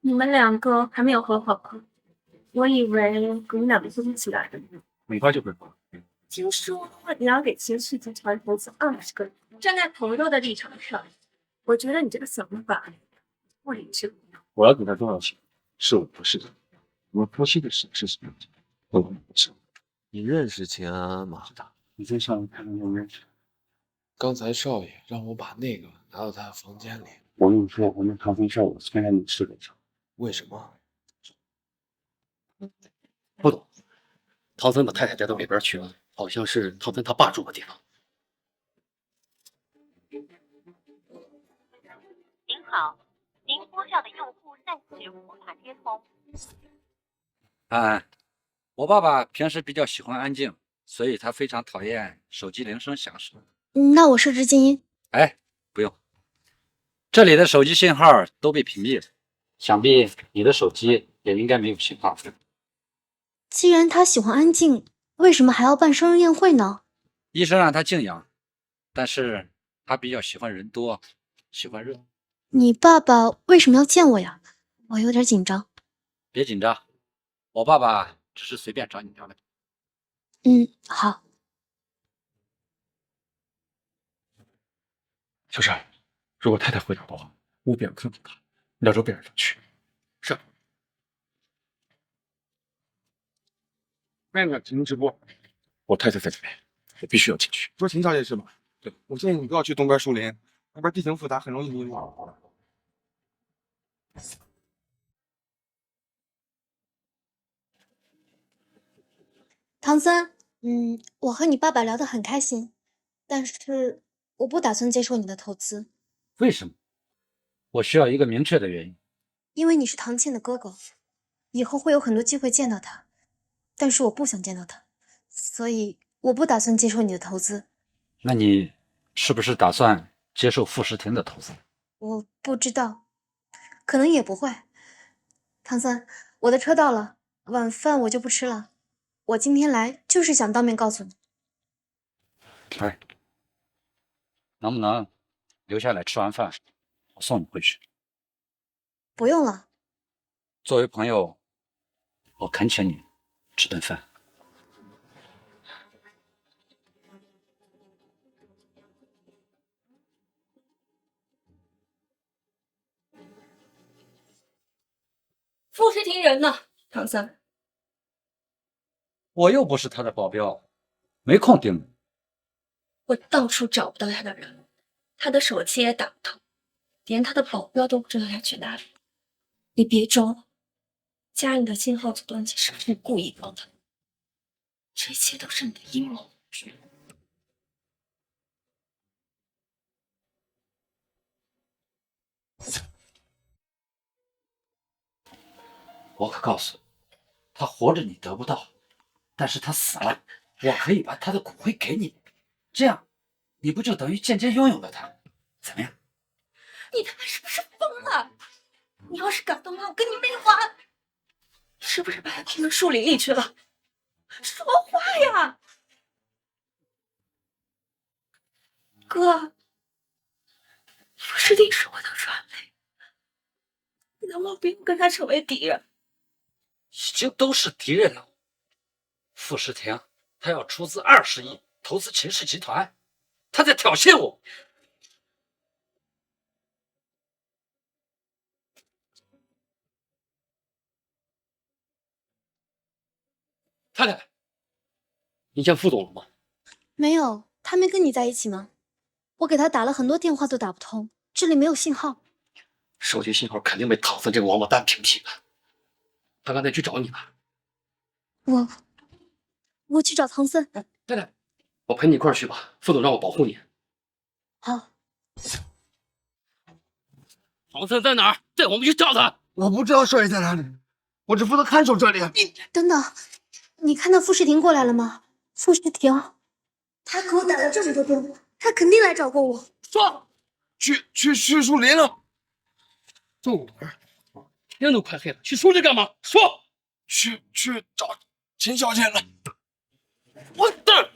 你们两个还没有和好吗？我以为你们两个会一起来的。很快就会好。听说你要给新世集团投资20个人，站在朋友的立场上，我觉得你这个想法不理智。我要给他多少钱是我的事，我们夫妻的事是什么？我不知道。你认识秦安安吗？你在上面看到有认识？刚才少爷让我把那个拿到他的房间里。我跟你说，我那唐僧少爷虽然你是个啥？为什么？不懂。唐僧把太太带到那边去了，好像是唐僧他爸住的地方。您好，您拨叫的用户暂时无法接通。我爸爸平时比较喜欢安静，所以他非常讨厌手机铃声响时。那我设置静音。哎，不用，这里的手机信号都被屏蔽了，想必你的手机也应该没有信号。既然他喜欢安静，为什么还要办生日宴会呢？医生让他静养，但是他比较喜欢人多，喜欢热。你爸爸为什么要见我呀？我有点紧张。别紧张，我爸爸只是随便找你聊聊。好。小山，如果太太回来的话，务必要看着她，聊着别人去。是。妹妹，请直播。我太太在这边，我必须要进去。说秦小姐是吧？对，我建议你不要去东边树林，那边地形复杂，很容易迷路。唐僧，我和你爸爸聊得很开心，但是我不打算接受你的投资。为什么？我需要一个明确的原因。因为你是唐倩的哥哥，以后会有很多机会见到他，但是我不想见到他，所以我不打算接受你的投资。那你是不是打算接受傅时婷的投资？我不知道，可能也不会。唐僧，我的车到了，晚饭我就不吃了。我今天来就是想当面告诉你。哎，能不能留下来吃完饭，我送你回去？不用了。作为朋友，我恳请你吃顿饭。傅时婷人呢？唐三，我又不是他的保镖，没空盯你。我到处找不到他的人，他的手机也打不通，连他的保镖都不知道他去哪里。你别装了，家里的信号阻断器是不是你故意放的？这一切都是你的阴谋。我可告诉你，他活着你得不到，但是他死了，我可以把他的骨灰给你，这样你不就等于间接拥有了他？怎么样？你他妈是不是疯了？你要是敢动他，我跟你没完！你是不是把他骗到树林里去了？说话呀，哥！傅士丁是我的软肋，你能不能不要跟他成为敌人？已经都是敌人了。傅士廷他要出资20亿投资秦氏集团，他在挑衅我。太太，你见副总了吗？没有，他没跟你在一起吗？我给他打了很多电话都打不通，这里没有信号。手机信号肯定被唐僧这个王八蛋屏蔽了。他刚才去找你了。我去找唐僧。太太，我陪你一块儿去吧。副总让我保护你。好。唐僧在哪儿？带我们去找他。我不知道少爷在哪里，我只负责看守这里。等等，你看到傅士廷过来了吗？傅士廷，他给我打了这么多电话，他肯定来找过我。说，去树林了。中午天都快黑了，去树林干嘛？说，去找秦小姐了。我的。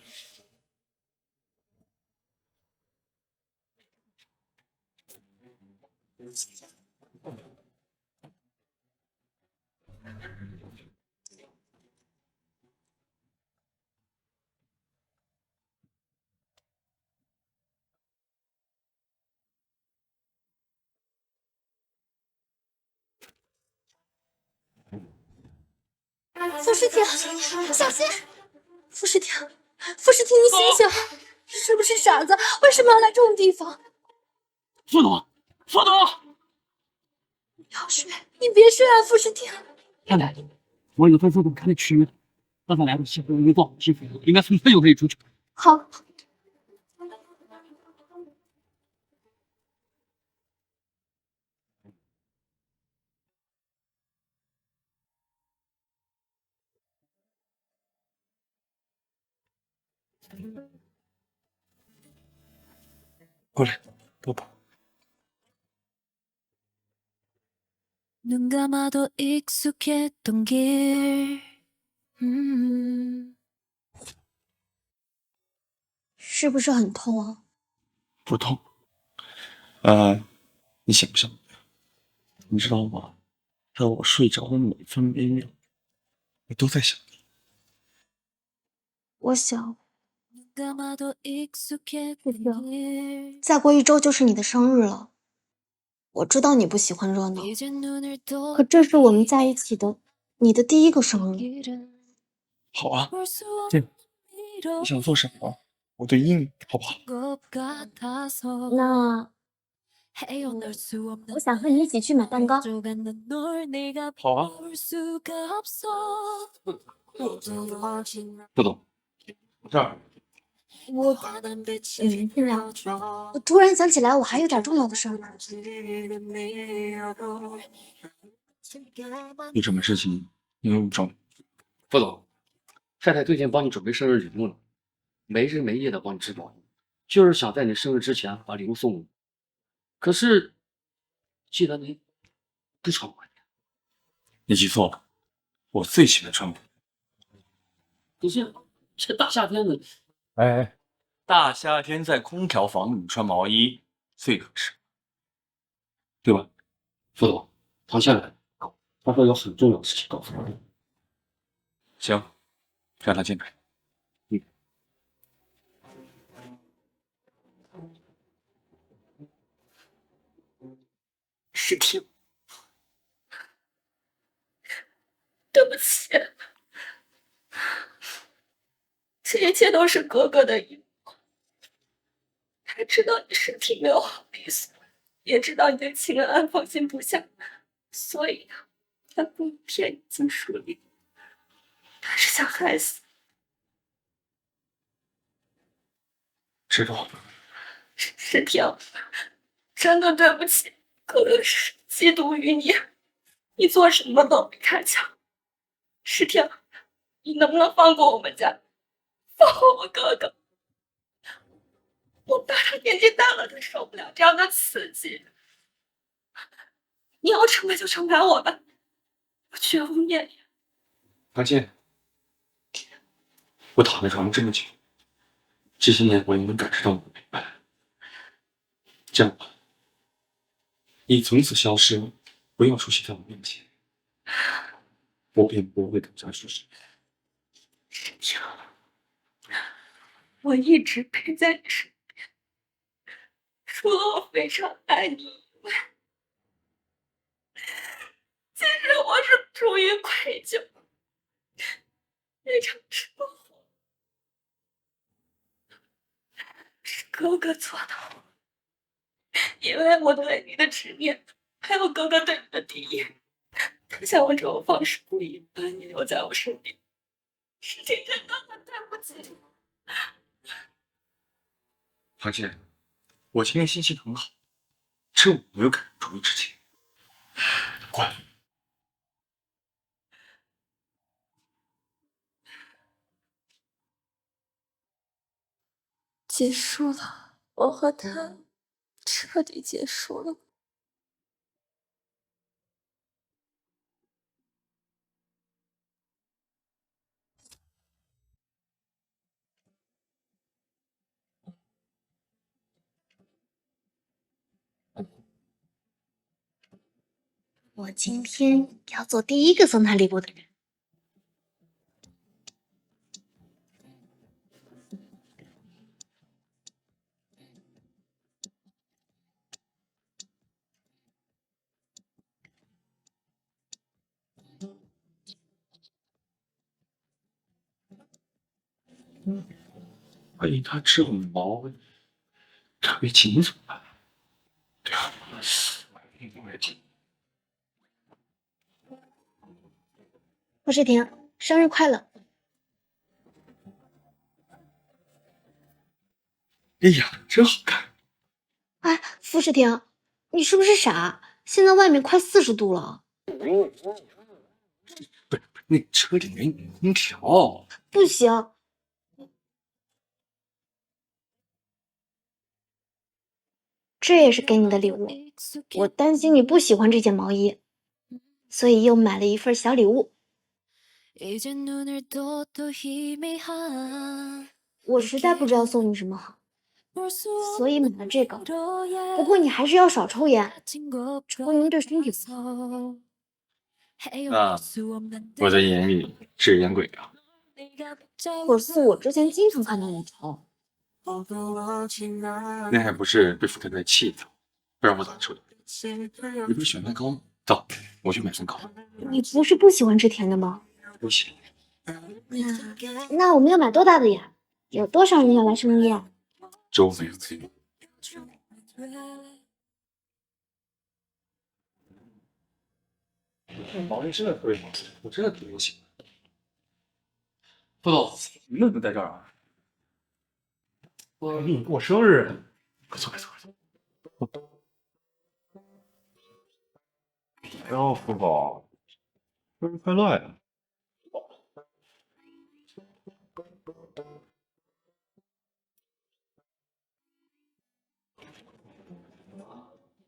傅士廷，小心！傅士廷，你醒醒！是不是傻子？为什么要来这种地方？副总，你要睡，你别睡啊，傅士廷。太太，我已经分副总开了区域了，让他来到西湖已经做好心服了，应该很快就可以出去。好。过来，抱抱。 눈 감아도 익숙했던 길是不是很痛啊？不痛。你想不想？你知道吗？在我睡着的每分每秒，我都在想你。我想， 눈 감아도 익숙했던 길 再过1周就是你的生日了。我知道你不喜欢热闹， 이제 눈을 떠 可这是我们在一起的你的第1个生日。 好啊， 볼 수 这你想做什么？我都应你，好不好？ 것 같아서 那 헤어날 수 없는 我想和你一起去买蛋糕。 쪼가는 널 네가 好啊。 볼 수가 없어 副总，这儿。 我进来。我突然想起来，我还有点重要的事儿呢。有什么事情你用找？副总，太太最近帮你准备生日礼物了，没日没夜的帮你织毛衣，就是想在你生日之前把礼物送给你。可是，记得你不穿毛衣。你记错了，我最喜欢穿毛衣。可是这大夏天的。 哎，大夏天在空调房里穿毛衣最合适，对吧？副总，唐先来，他说有很重要的事情告诉我。行，让他进来。士廷，对不起。一切都是哥哥的阴谋。他知道你身体没有好意思，也知道你对秦安放心不下，所以他故意骗你进树林。他是想害死知道了。石婷，真的对不起，哥哥是嫉妒于你，你做什么都比他强。石婷，你能不能放过我们家，放过我哥哥？我爸他年纪大了，他受不了这样的刺激。你要惩罚就惩罚我吧，我绝无念言。阿健，我躺在床上这么久，这些年我也能感受到你的陪伴。这样吧，你从此消失，不要出现在我面前，我便不会更加出事。石婷，我一直陪在你身边，除了我非常爱你以外，其实我是出于愧疚。那场车祸是哥哥做的，因为我对你的执念，还有哥哥对你的敌意，他想用这种方式故意把你留在我身边。石婷，真的很对不起。阿健，我今天心情很好，趁我没有改主意之前，滚！结束了，我和他彻底结束了。我今天要做第一个送他礼物的人。万一他吃我毛，特别紧怎么办？对啊，我一定不会紧。傅诗婷，生日快乐！哎呀，真好看！哎，傅诗婷，你是不是傻？现在外面快40度了。不是，那车里面有空调。不行。这也是给你的礼物，我担心你不喜欢这件毛衣，所以又买了一份小礼物。我实在不知道送你什么好，所以买了这个。不过你还是要少抽烟，抽烟对身体不好。那我在眼里是烟鬼啊。可是我之前经常看到你抽。那还不是被福特队气的，不然我咋抽的？你不是喜欢蛋糕吗？走，我去买蛋糕。你不是不喜欢吃甜的吗？不行。那我们要买多大的呀？有多少人要来生日宴？周围没。毛衣真的特别好，我真的特别喜欢。副总，你怎么在这儿啊？我给你过生日，快坐，快坐，快坐。哎呦，副总，生日快乐呀！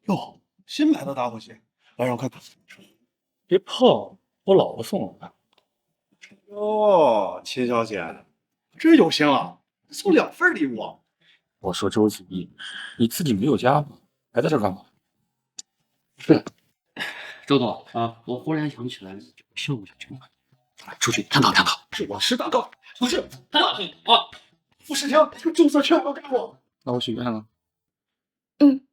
哟，新买的打火机，来让我看看。别碰，我老婆送我的。哟，秦小姐，真有心了，送2份礼物。我说周子怡，你自己没有家吗？还在这干嘛？是，周总啊，我忽然想起来，上午想去哪？出去探讨探讨。是我吃蛋糕，不是探讨啊！傅世强，这个注册权要给我。那我许愿了。嗯。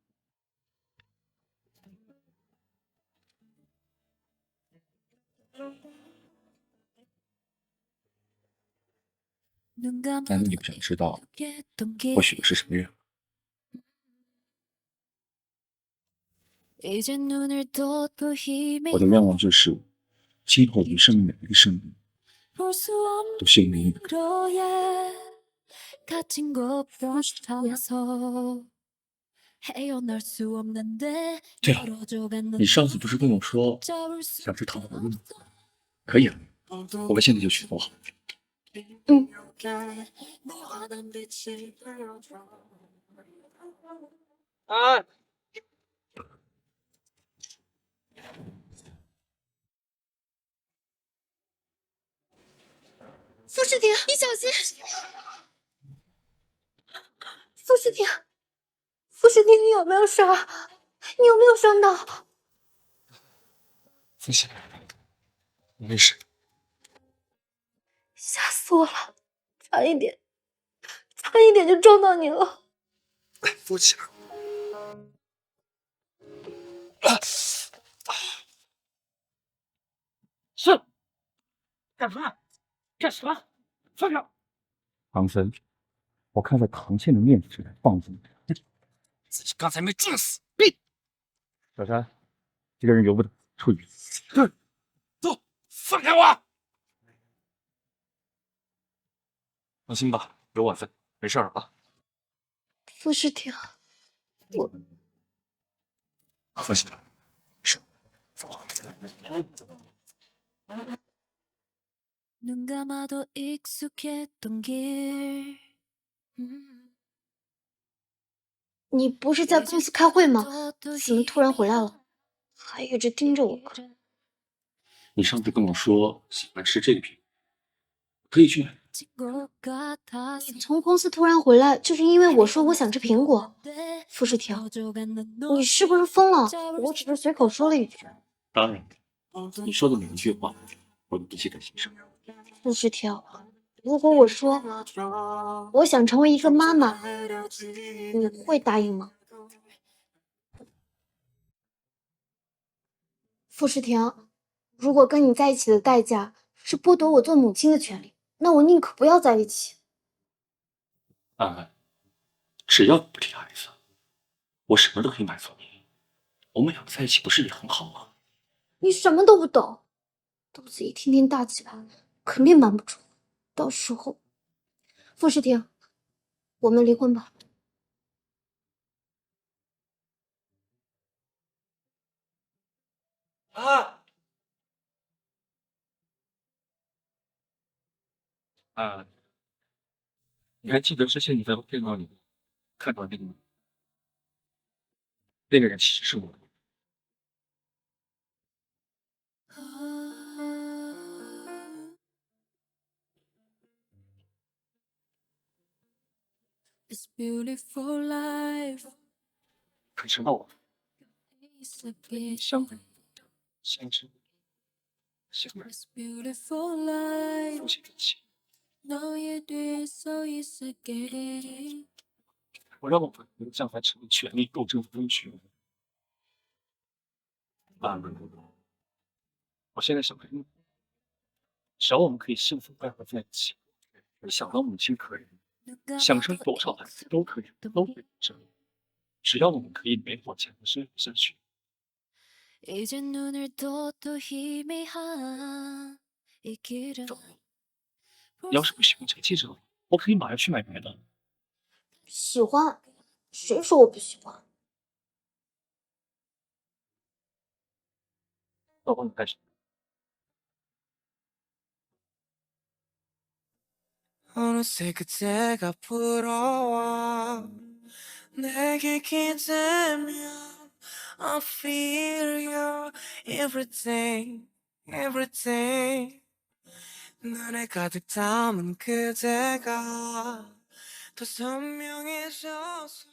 难道你不想知道我许的是什么愿？我的愿望就是今后余生的每一个生命都是因为你。 对了，你上次不是跟我说想吃糖葫芦吗？可以啊，我们现在就去做好。嗯。啊！傅诗婷，你小心！傅诗婷，傅诗婷，你有没有伤？你有没有伤到？放心，我没事。吓死我了，差一点就撞到你了。扶起来。是，干什么？干什么？放手！唐僧，我看在唐倩的面子上放过你。自己刚才没撞死，闭！小山，这个人由不得，处理。走，放开我！放心吧，有我份，没事了啊。傅诗婷，我放心吧，没事。走。 눈 감아도 익숙했던 길. 你不是在公司开会吗？怎么突然回来了？还一直盯着我看。你上次跟我说喜欢吃这个苹果，可以去买。你从公司突然回来，就是因为我说我想吃苹果？傅诗婷，你是不是疯了？我只是随口说了一句。当然，你说的每一句话，我都记在心上。 傅诗婷，如果我说我想成为一个妈妈，你会答应吗？傅诗婷，如果跟你在一起的代价是剥夺我做母亲的权利，那我宁可不要在一起。安安，只要你不离孩子，我什么都可以满足你。我们两个在一起不是也很好吗？你什么都不懂，肚子一天天大起来，肯定瞒不住。到时候，傅诗婷，我们离婚吧。啊！安安，你还记得之前你在电脑里看到那个吗？那个人其实是我。 This beautiful life. 可知道我相逢相知相爱， This beautiful life. 夫妻真情。 너의 뒤에서 있을게. 我让我们能将来成为权力斗争的英雄。安安，我现在想跟你，只要我们可以幸福快乐在一起，想当母亲可以。 想生多少孩子都可以，都可以生。只要我们可以美好健康生活下去。你要是不喜欢这个戒指，我可以马上去买别的。喜欢？谁说我不喜欢？我帮你戴上。 어느새 그때가 불어와 내게 기대면 I feel you everything everything 눈에 가득 담은 그대가 더 선명해져서